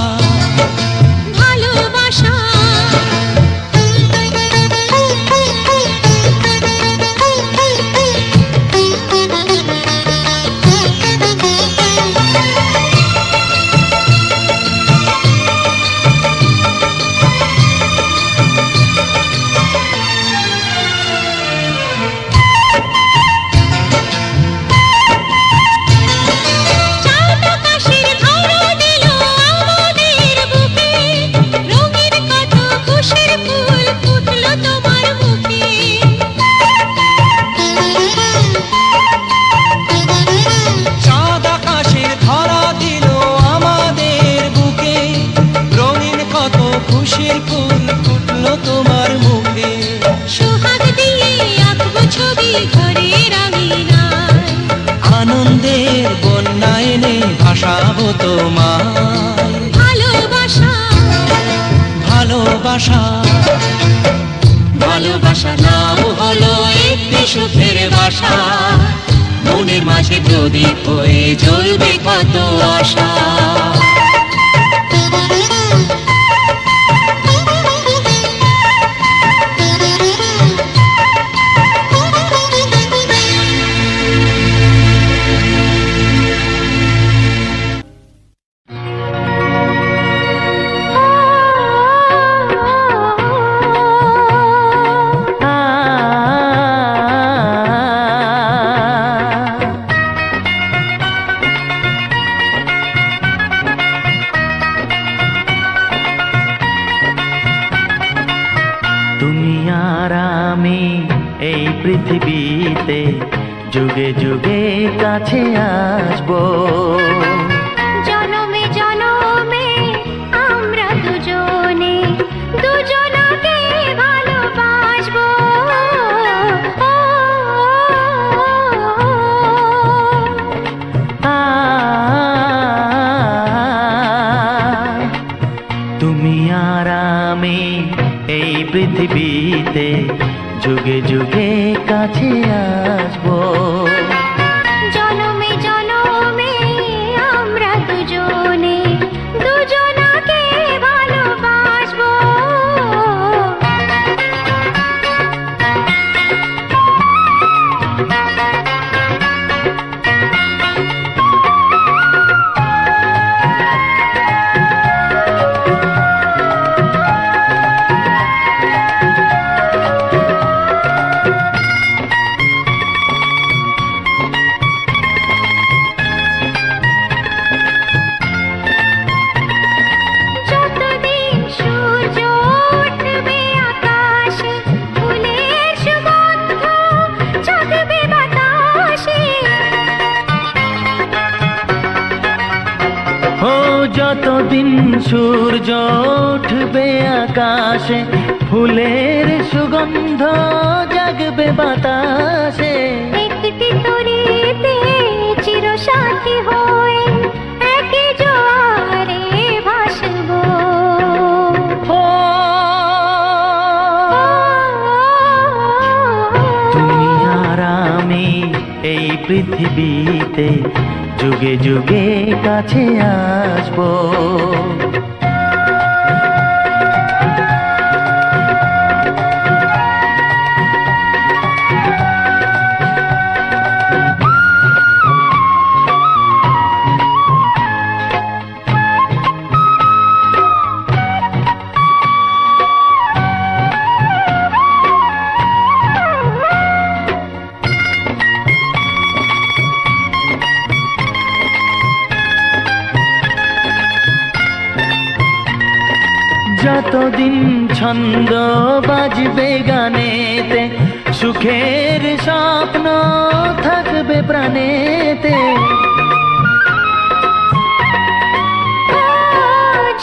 ভালোবাসা চাঁদ আকাশের ধরা দিল আমাদের বুকে। রঙিন কত খুশির ফুল ফুটলো তোমার মুখে। চাঁদ আকাশের ধরা দিল আমাদের বুকে। রঙিন কত খুশির ফুল ফুটলো তোমার মুখে। সোহাগ দিয়ে আঁকবো ছবি ঘরের আঙিনায়। আনন্দের বন্যা এনে ভাসাবো তোমায়। ভালোবাসা ভালোবাসা ভালোবাসা নাম হলো একটি সুখের বাসা। মনের মাঝে প্রদীপ হয়ে জ্বলবে কত আশা। এই পৃথিবীতে যুগে যুগে কাছে আসবো। জনমে জনমে আমরা দুজনে দুজনাকে ভালোবাসবো। তুমি আর আমি এই পৃথিবীতে যুগে যুগে কাছে আসবো। জনমে জনমে আমরা দুজনে দুজনাকে ভালোবাসবো। যতদিন সূর্য উঠবে আকাশে, ফুলের সুগন্ধ জাগবে বাতাসে। ও যতদিন সূর্য উঠবে আকাশে, ফুলের সুগন্ধ জাগবে বাতাসে। একটি তরিতে চিরসাথী হয়ে একই জোয়ারে ভাসবো। ও তুমি আর আমি এই পৃথিবীতে যুগে যুগে কাছে আসবো। যতদিন ছন্দ বাজবে গানেতে, সুখের স্বপ্ন থাকবে প্রাণেতে।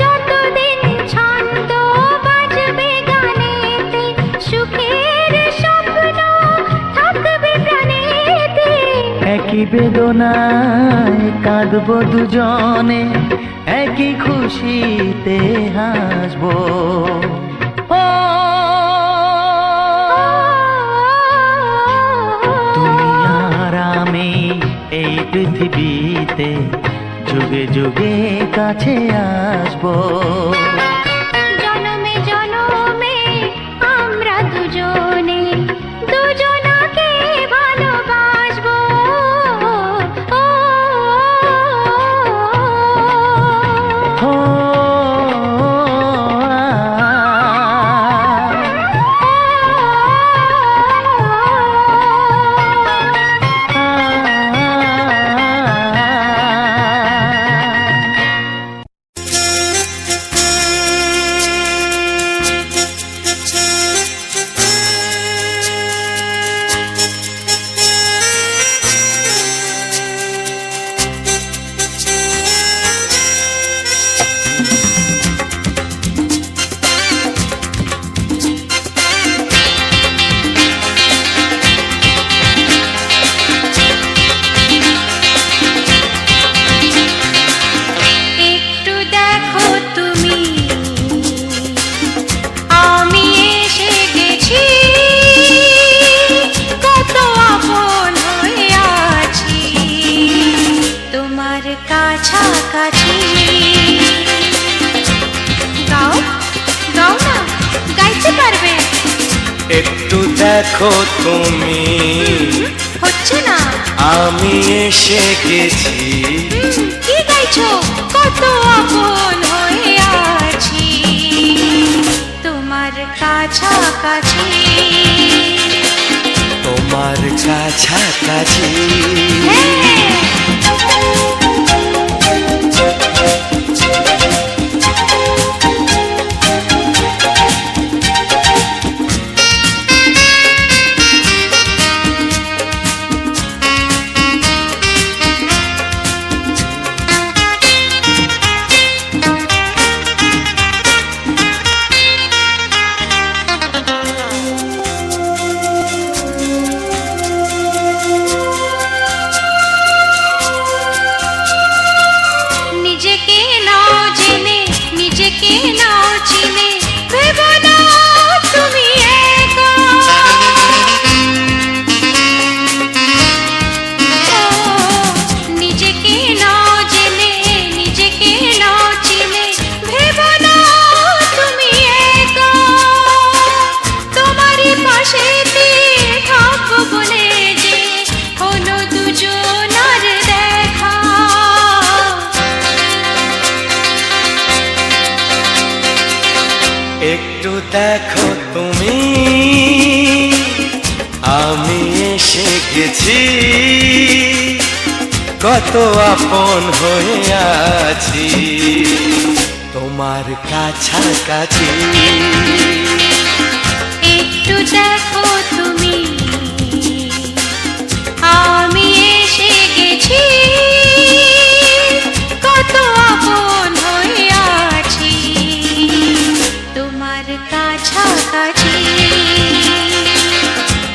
যতদিন ছন্দ বাজবে গানেতে, সুখের স্বপ্ন থাকবে প্রাণেতে। একই বেদনায় কাঁদবো দুজনে, একই খুশিতে হাসবো। ও তুমি আর আমি এই পৃথিবীতে যুগে যুগে কাছে আসবো। জনমে জনমে আমরা দুজনে দুজনাকে ভালোবাসবো। ও একটু দেখো তুমি, আমি এসে গেছি, কত আপন হয়ে আছি তোমার কাছাকাছি। গাও গাও না, গাইতে পারবে? একটু দেখো তুমি, হচ্ছে না। আমি এসে গেছি, কি গাইছো? কত আপন হয়ে আছি তোমার কাছাকাছি। তোমার কাছাকাছি। হ্যাঁ। নিজেকে নাও চিনে ভেবো না তুমি একা নিজেকে নাও জেনে নিজেকে নাও চিনে ভেবো না তুমি একা তোমারই পাশেতে থাকবো বলে যে হলো দুজনার দেখা একটু দেখো তুমি আমি এসে গেছি কত আপন হয়ে আছি তোমার কাছাকাছি একটু দেখো তুমি আমি এসে গেছি কত আপন হয়ে আছি তোমার কাছাকাছি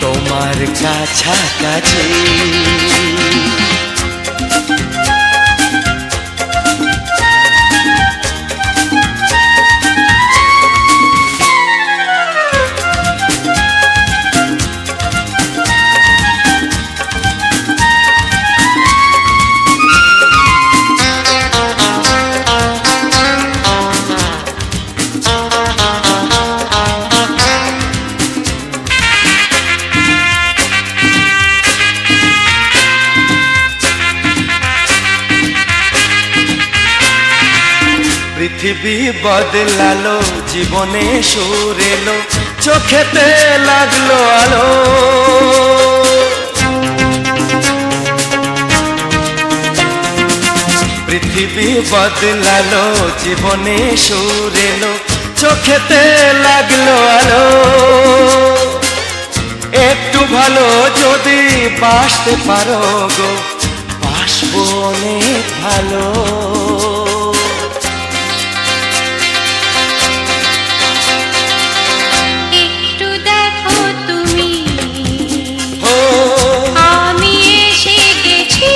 তোমার কাছাকাছি পৃথিবী বদলালো জীবনে সুর এলো চোখেতে লাগলো আলো পৃথিবী বদলালো জীবনে সুর এলো চোখেতে লাগলো আলো একটু ভালো যদি বাসতে পারো গো বাসবো অনেক ভালো একটু দেখো তুমি আমি এসে গেছি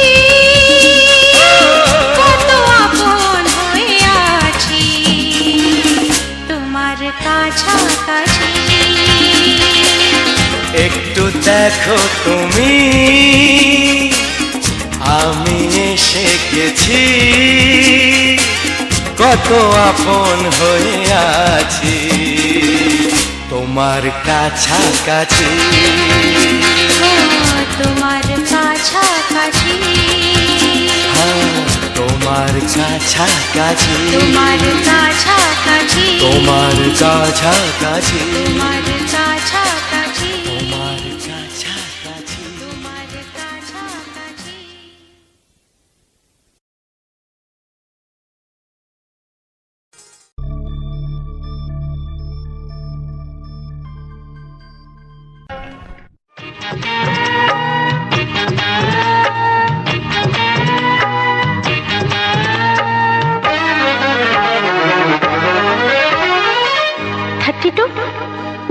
কত আপন হয়ে আছি তোমার কাছাকাছি একটু দেখো তুমি আমি এসে গেছি কত আপন হয়ে আছি তোমার কাছাকাছি তোমার কাছাকাছি হ্যাঁ, তোমার কাছাকাছি তোমার কাছাকাছি তোমার কাছাকাছি তোমার কাছাকাছি তোমার কাছাকাছি তোমার কাছাকাছি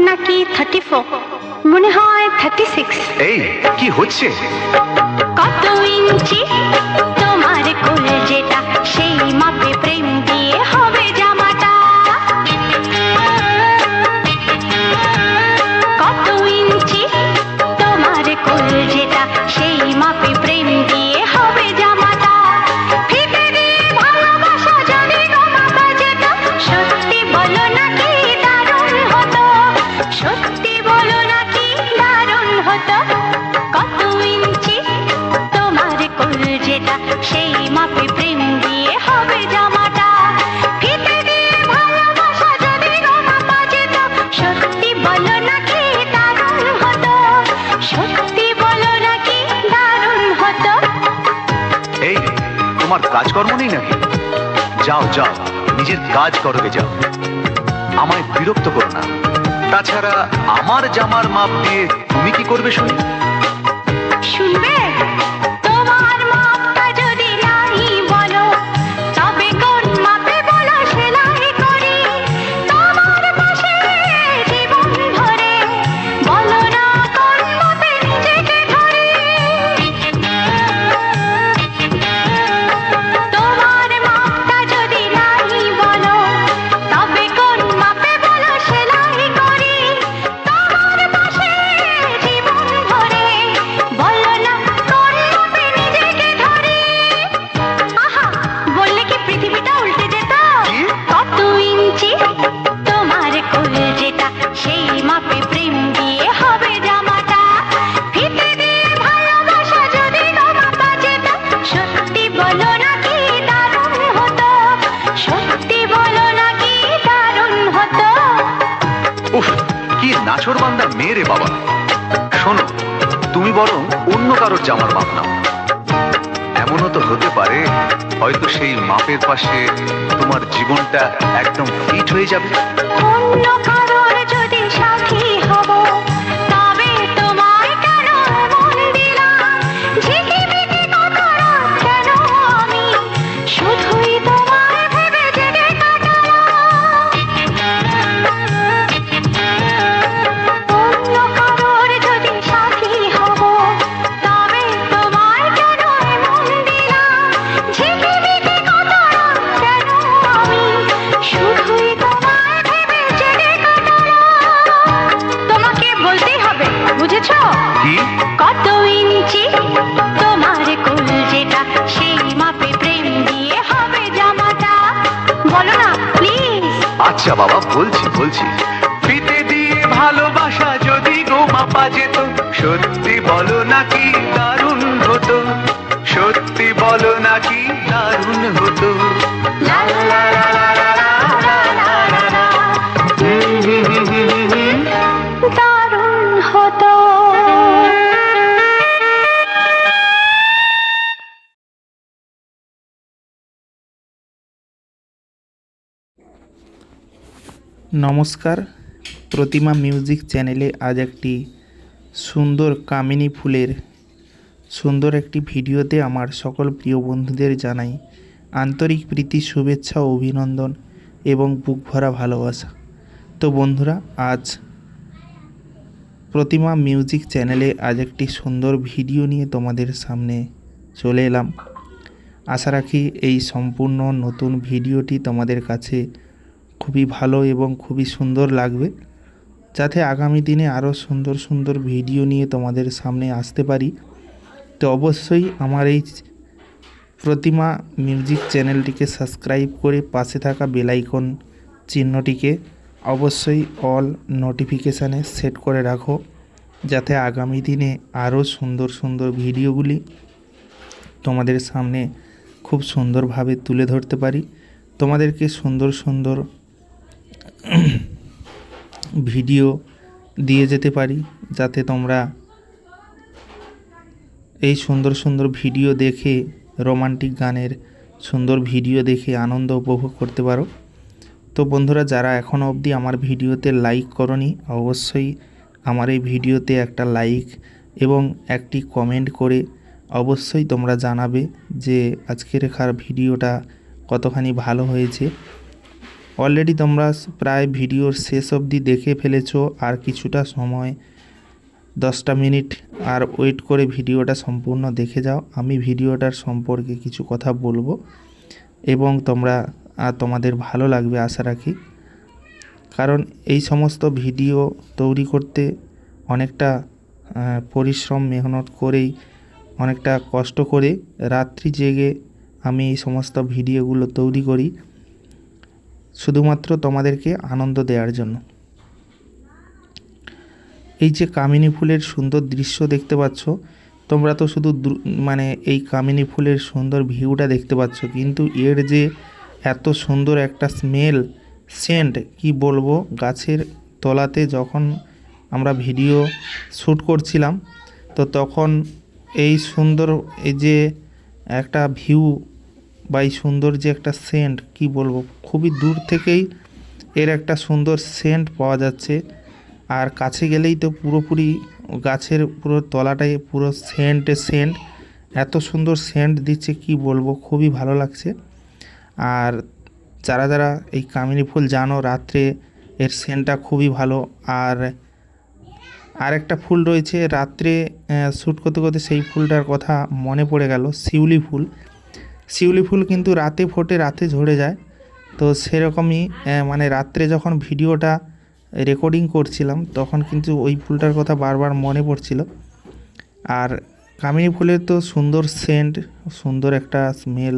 নাকি 34 মনে হয় 36 এই কি হচ্ছে কত ইঞ্চি তোমার কোল যেটা সেই মাপে প্রেম দিয়ে হবে জামাটা কত ইঞ্চি তোমার কোল যেটা সেই মাপে প্রেম দিয়ে হবে জামাটা ফিতে দিয়ে ভালোবাসা যদি গো মাপা যেত সত্যি বলো নাকি দারুণ হতো সত্যি বলো নাকি দারুণ হতো কত ইঞ্চি তোমার কোল যেটা সেই মাপে প্রেম দিয়ে হবে জামাটা ফিতে দিয়ে ভালোবাসা যদি গো মাপা যেত সত্যি বলো নাকি দারুণ হতো সত্যি বলো নাকি দারুণ হতো এই তোমার কাজকর্ম নেই নাকি যাও যাও নিজের কাজ করবে যাও আমায় বিরক্ত করো না তাছাড়া আমার জামার মাপ দিয়ে তুমি কি করবে শুনি শুনবে তোমার মাপটা যদি নাই বলো তবে কোন মাপে বলো সেলাই করি তোমার পাশে জীবন ধরে বলো না কোন মাপে নিজেকে ধরি তোমার মাপটা যদি নাই বলো বরং অন্য কারোর জামার মাপ নাও। এমনও তো হতে পারে হয়তো সেই মাপের পাশে তোমার জীবনটা একদম ফিট হয়ে যাবে। অন্য কারোর যদি সাথী হব তবে তোমায় কেন মন দিলাম, ঝিকিমিকি কত রাত কেন আমি শুধুই তোমায় ভেবে জেগে কাটালাম। অন্য কারোর যদি সাথী হব তবে তোমায় কেন মন দিলাম, ঝিকিমিকি কত রাত কেন আমি শুধুই তোমায় ভেবে জেগে কাটালাম। তোমাকে বলতেই হবে, বুঝেছো? কি? কত ইঞ্চি তোমার কোল যেটা, সেই মাপে প্রেম দিয়ে হবে জামাটা। বলো না প্লিজ। আচ্ছা বাবা, বলছি। ফিতে দিয়ে ভালোবাসা যদি গো মাপা যেত, সত্যি বলো নাকি দারুণ হতো, সত্যি বলো নাকি দারুণ হতো। লা লা লা লা লা লা লা লা লা লা। দারুণ হতো। নমস্কার, প্রতিমা মিউজিক চ্যানেলে আজ একটি সুন্দর কামিনী ফুলের সুন্দর একটি ভিডিওতে আমার সকল প্রিয় বন্ধুদের জানাই আন্তরিক প্রীতি, শুভেচ্ছা ও অভিনন্দন এবং বুক ভরা ভালোবাসা। তো বন্ধুরা, আজ প্রতিমা মিউজিক চ্যানেলে আজ একটি সুন্দর ভিডিও নিয়ে তোমাদের সামনে চলে এলাম। আশা রাখি এই সম্পূর্ণ নতুন ভিডিওটি তোমাদের কাছে খুবই ভালো এবং খুবই সুন্দর লাগবে, যাতে আগামী দিনে আরও সুন্দর সুন্দর ভিডিও নিয়ে তোমাদের সামনে আসতে পারি। তো অবশ্যই আমার এই প্রতিমা মিউজিক চ্যানেলটিকে সাবস্ক্রাইব করে পাশে থাকা বেল আইকন চিহ্নটিকে অবশ্যই অল নোটিফিকেশানে সেট করে রাখো, যাতে আগামী দিনে আরও সুন্দর সুন্দর ভিডিওগুলি তোমাদের সামনে খুব সুন্দরভাবে তুলে ধরতে পারি, তোমাদেরকে সুন্দর সুন্দর ভিডিও দিয়ে যেতে পারি, যাতে তোমরা এই সুন্দর সুন্দর ভিডিও দেখে, রোমান্টিক গানের সুন্দর ভিডিও দেখে আনন্দ উপভোগ করতে পারো। তো বন্ধুরা, যারা এখনও অবধি আমার ভিডিওতে লাইক করনি, অবশ্যই আমার এই ভিডিওতে একটা লাইক এবং একটি কমেন্ট করে অবশ্যই তোমরা জানাবে যে আজকের রেখার ভিডিওটা কতখানি ভালো হয়েছে। অলরেডি তোমরা প্রায় ভিডিওর শেষ অবধি দেখে ফেলেছো, আর কিছুটা সময় 10টা মিনিট আর ওয়েট করে ভিডিওটা সম্পূর্ণ দেখে যাও। আমি ভিডিওটার সম্পর্কে কিছু কথা বলবো এবং তোমাদের ভালো লাগবে আশা রাখি, কারণ এই সমস্ত ভিডিও তৈরি করতে অনেকটা পরিশ্রম মেহনত করেই, অনেকটা কষ্ট করে রাত্রি জেগে আমি এই সমস্ত ভিডিওগুলো তৈরি করি, শুধুমাত্র তোমাদেরকে আনন্দ দেওয়ার জন্য। এই যে কামিনী ফুলের সুন্দর দৃশ্য দেখতে পাচ্ছ, তোমরা তো শুধু এই কামিনী ফুলের সুন্দর ভিউটা দেখতে পাচ্ছ, কিন্তু এর যে এত সুন্দর একটা স্মেল, সেন্ট, কি বলবো। গাছের তলাতে যখন আমরা ভিডিও শ্যুট করছিলাম, তো তখন এই সুন্দর এই যে একটা ভিউ বা এই সুন্দর যে একটা সেন্ট, কি বলবো, খুবই দূর থেকেই এর একটা সুন্দর সেন্ট পাওয়া যাচ্ছে। আর কাছে গেলেই তো পুরোপুরি গাছের পুরো তলাটাই পুরো সেন্ট, এত সুন্দর সেন্ট দিচ্ছে, কি বলবো, খুবই ভালো লাগছে। আর যারা যারা এই কামিনী ফুল জানো, রাত্রে এর সেন্টটা খুবই ভালো। আর একটা ফুল রয়েছে, রাত্রে শ্যুট করতে করতে সেই ফুলটার কথা মনে পড়ে গেল, শিউলি ফুল। শিউলি ফুল কিন্তু রাতে ফোটে, রাতে ঝরে যায়। তো সেরকমই রাত্রে যখন ভিডিওটা রেকর্ডিং করছিলাম, তখন কিন্তু ওই ফুলটার কথা বারবার মনে পড়ছিল। আর কামিনী ফুলের তো সুন্দর সেন্ট, সুন্দর একটা স্মেল,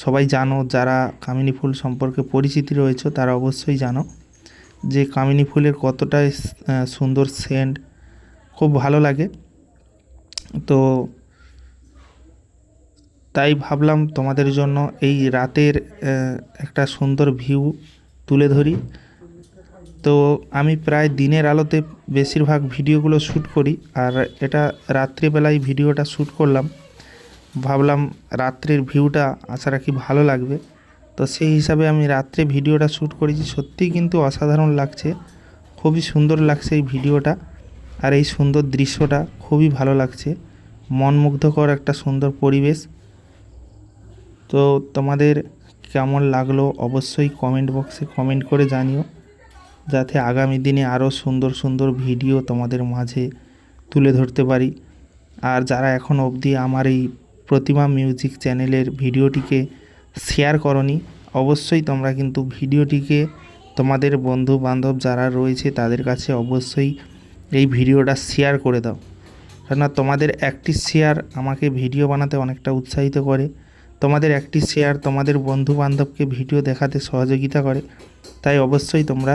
সবাই জানো। যারা কামিনী ফুল সম্পর্কে পরিচিতি রয়েছে তারা অবশ্যই জানো যে কামিনী ফুলের কতটা সুন্দর সেন্ট, খুব ভালো লাগে। তো তাই ভাবলাম তোমাদের জন্য এই রাতের একটা সুন্দর ভিউ তুলে ধরি। তো আমি প্রায় দিনের আলোতে বেশিরভাগ ভিডিওগুলো শ্যুট করি, আর এটা রাত্রিবেলায় ভিডিওটা শ্যুট করলাম। ভাবলাম রাত্রের ভিউটা আশা রাখি ভালো লাগবে, তো সেই হিসাবে আমি রাত্রে ভিডিওটা শ্যুট করেছি। সত্যিই কিন্তু অসাধারণ লাগছে, খুবই সুন্দর লাগছে এই ভিডিওটা, আর এই সুন্দর দৃশ্যটা খুবই ভালো লাগছে, মনমুগ্ধকর একটা সুন্দর পরিবেশ। তো তোমাদের কেমন লাগলো অবশ্যই কমেন্ট বক্সে কমেন্ট করে জানিও, যাতে আগামী দিনে আরও সুন্দর সুন্দর ভিডিও তোমাদের মাঝে তুলে ধরতে পারি। আর যারা এখন অবধি আমার এই প্রতিমা মিউজিক চ্যানেলের ভিডিওটিকে শেয়ার করনি, অবশ্যই তোমরা কিন্তু ভিডিওটিকে তোমাদের বন্ধু বান্ধব যারা রয়েছে তাদের কাছে অবশ্যই এই ভিডিওটা শেয়ার করে দাও, কেননা তোমাদের একটি শেয়ার আমাকে ভিডিও বানাতে অনেকটা উৎসাহিত করে। তোমাদের একটি শেয়ার তোমাদের বন্ধু বান্ধবকে ভিডিও দেখাতে সহযোগিতা করে। তাই অবশ্যই তোমরা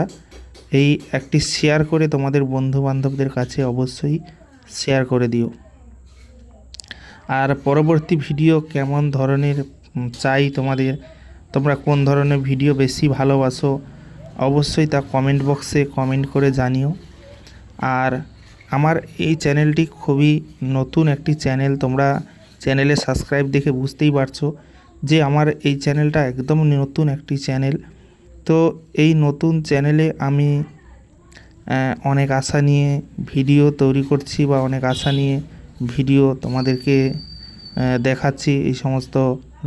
এই একটি শেয়ার করে তোমাদের বন্ধু বান্ধবদের কাছে অবশ্যই শেয়ার করে দিও। আর পরবর্তী ভিডিও কেমন ধরনের চাই তোমাদের, তোমরা কোন ধরনের ভিডিও বেশি ভালোবাসো, অবশ্যই তা কমেন্ট বক্সে কমেন্ট করে জানিও। আর আমার এই চ্যানেলটি খুবই নতুন একটি চ্যানেল, তোমরা চ্যানেলে সাবস্ক্রাইব দেখে বুঝতেই পারছো যে আমার এই চ্যানেলটা একদম নতুন একটি চ্যানেল। তো এই নতুন চ্যানেলে আমি অনেক আশা নিয়ে ভিডিও তৈরি করছি, বা অনেক আশা নিয়ে ভিডিও তোমাদেরকে দেখাচ্ছি। এই সমস্ত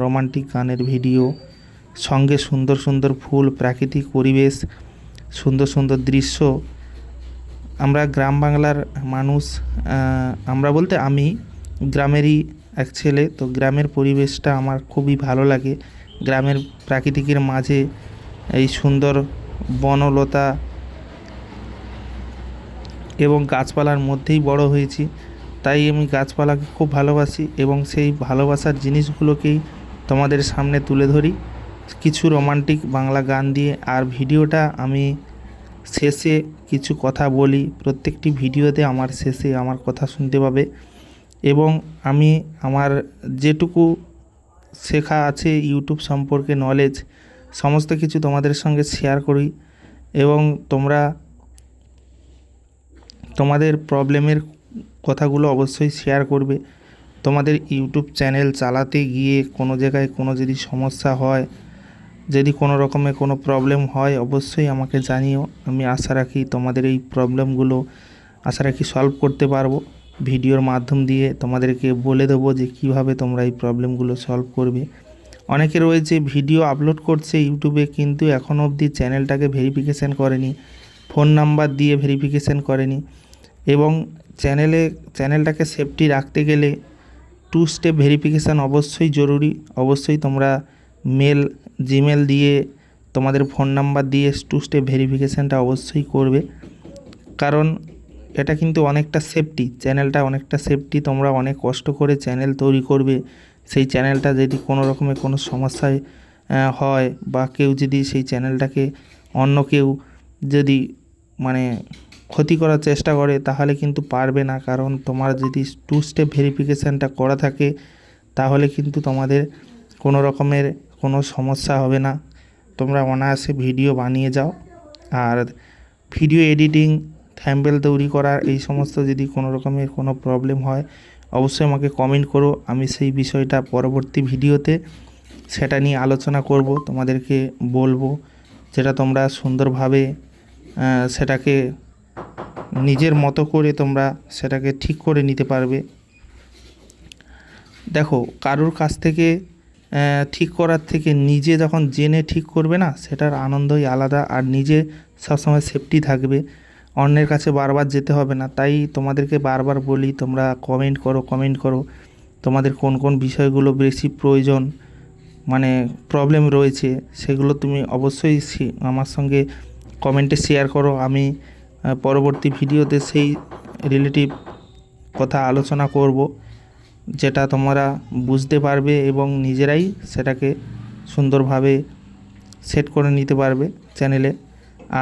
রোমান্টিক গানের ভিডিও, সঙ্গে সুন্দর সুন্দর ফুল, প্রাকৃতিক পরিবেশ, সুন্দর সুন্দর দৃশ্য। আমরা গ্রাম বাংলার মানুষ, আমরা বলতে আমি গ্রামেরই এক ছেলে, তো গ্রামের পরিবেশটা আমার খুবই ভালো লাগে। গ্রামের প্রাকৃতিকের মাঝে এই সুন্দর বনলতা এবং গাছপালার মধ্যেই বড় হয়েছি, তাই আমি গাছপালাকে খুব ভালোবাসি এবং সেই ভালোবাসার জিনিসগুলোকেই তোমাদের সামনে তুলে ধরি কিছু রোমান্টিক বাংলা গান দিয়ে। আর ভিডিওটা আমি শেষে কিছু কথা বলি, প্রত্যেকটি ভিডিওতে আমার শেষে আমার কথা শুনতে পাবে, এবং আমি আমার যেটুকু শেখা আছে ইউটিউব সম্পর্কে নলেজ, সমস্ত কিছু তোমাদের সঙ্গে শেয়ার করি। এবং তোমরা তোমাদের প্রবলেমের কথাগুলো অবশ্যই শেয়ার করবে। তোমাদের ইউটিউব চ্যানেল চালাতে গিয়ে কোনো জায়গায় কোনো যদি সমস্যা হয়, যদি কোনো রকমের কোনো প্রবলেম হয়, অবশ্যই আমাকে জানিও। আমি আশা রাখি তোমাদের এই প্রবলেমগুলো আশা রাখি সলভ করতে পারবো। ভিডিওর মাধ্যম দিয়ে তোমাদেরকে বলে দেবো যে কিভাবে তোমরা এই প্রবলেমগুলো সলভ করবে। অনেকে রয়েছে ভিডিও আপলোড করছে ইউটিউবে, কিন্তু এখনও অবধি চ্যানেলটাকে ভেরিফিকেশান করেনি, ফোন নাম্বার দিয়ে ভেরিফিকেশান করেনি। এবং চ্যানেলটাকে সেফটি রাখতে গেলে 2 স্টেপ ভেরিফিকেশান অবশ্যই জরুরি। অবশ্যই তোমরা জিমেল দিয়ে তোমাদের ফোন নাম্বার দিয়ে 2 স্টেপ ভেরিফিকেশানটা অবশ্যই করবে, কারণ এটা কিন্তু অনেকটা সেফটি, চ্যানেলটা অনেকটা সেফটি। তোমরা অনেক কষ্ট করে চ্যানেল তৈরি করবে, সেই চ্যানেলটা যদি কোনো রকমের কোনো সমস্যায় হয়, বা কেউ যদি সেই চ্যানেলটাকে অন্য কেউ যদি মানে ক্ষতি করার চেষ্টা করে, তাহলে কিন্তু পারবে না। কারণ তোমার যদি 2 স্টেপ ভেরিফিকেশানটা করা থাকে, তাহলে কিন্তু তোমাদের কোনো রকমের কোনো সমস্যা হবে না, তোমরা অনায়াসে ভিডিও বানিয়ে যাও। আর ভিডিও এডিটিং, থাম্বনেল তৈরি করার এই সমস্ত যদি কোনো রকমের কোনো প্রবলেম হয়, অবশ্যই আমাকে কমেন্ট করো। আমি সেই বিষয়টা পরবর্তী ভিডিওতে সেটা নিয়ে আলোচনা করব, তোমাদেরকে বলবো, যেটা তোমরা সুন্দরভাবে সেটাকে নিজের মতো করে তোমরা সেটাকে ঠিক করে নিতে পারবে। দেখো, কারোর কাছ থেকে ঠিক করার থেকে নিজে যখন জেনে ঠিক করবে না, সেটার আনন্দই আলাদা। আর নিজে সবসময় সেফটি থাকবে, অন্যের কাছে বারবার যেতে হবে না। তাই তোমাদেরকে বারবার বলি, তোমরা কমেন্ট করো তোমাদের কোন কোন বিষয়গুলো বেশি প্রয়োজন, মানে প্রবলেম রয়েছে, সেগুলো তুমি অবশ্যই আমার সঙ্গে কমেন্টে শেয়ার করো। আমি পরবর্তী ভিডিওতে সেই রিলেটিভ কথা আলোচনা করব, যেটা তোমরা বুঝতে পারবে এবং নিজেরাই সেটাকে সুন্দরভাবে সেট করে নিতে পারবে চ্যানেলে।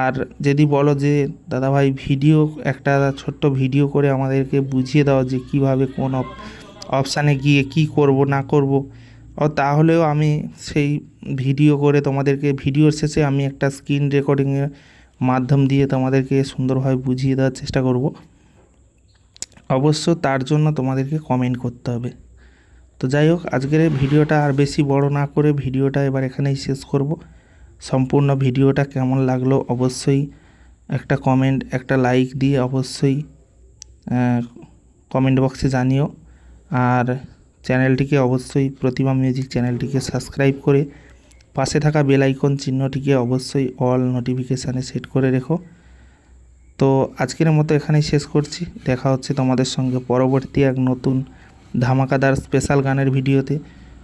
আর যদি বলো যে দাদাভাই ভিডিও একটা ছোট্ট ভিডিও করে আমাদেরকে বুঝিয়ে দাও যে কিভাবে কোন অপশানে গিয়ে কি করব না করব, তাহলেও আমি সেই ভিডিও করে তোমাদেরকে ভিডিওর শেষে আমি একটা স্ক্রিন রেকর্ডিংয়ের মাধ্যম দিয়ে তোমাদেরকে সুন্দরভাবে বুঝিয়ে দেওয়ার চেষ্টা করব। অবশ্য তার জন্য তোমাদেরকে কমেন্ট করতে হবে। তো যাই হোক, আজকের এই ভিডিওটা আর বেশি বড় না করে ভিডিওটা এবার এখানেই শেষ করব। সম্পূর্ণ ভিডিওটা কেমন লাগলো অবশ্যই একটা কমেন্ট, একটা লাইক দিয়ে অবশ্যই কমেন্ট বক্সে জানিও। আর চ্যানেলটিকে অবশ্যই প্রতিমা মিউজিক চ্যানেলটিকে সাবস্ক্রাইব করে পাশে থাকা বেল আইকন চিহ্নটিকে অবশ্যই অল নোটিফিকেশানে সেট করে রেখো। তো আজকের মতো এখানেই শেষ করছি। দেখা হচ্ছে তোমাদের সঙ্গে পরবর্তী এক নতুন ধামাকাদার স্পেশাল গানের ভিডিওতে।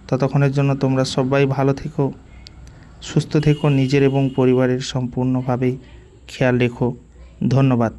ততক্ষণের জন্য তোমরা সবাই ভালো থেকো, সুস্থ থেকো, নিজের এবং পরিবারের সম্পূর্ণভাবে খেয়াল রেখো। ধন্যবাদ।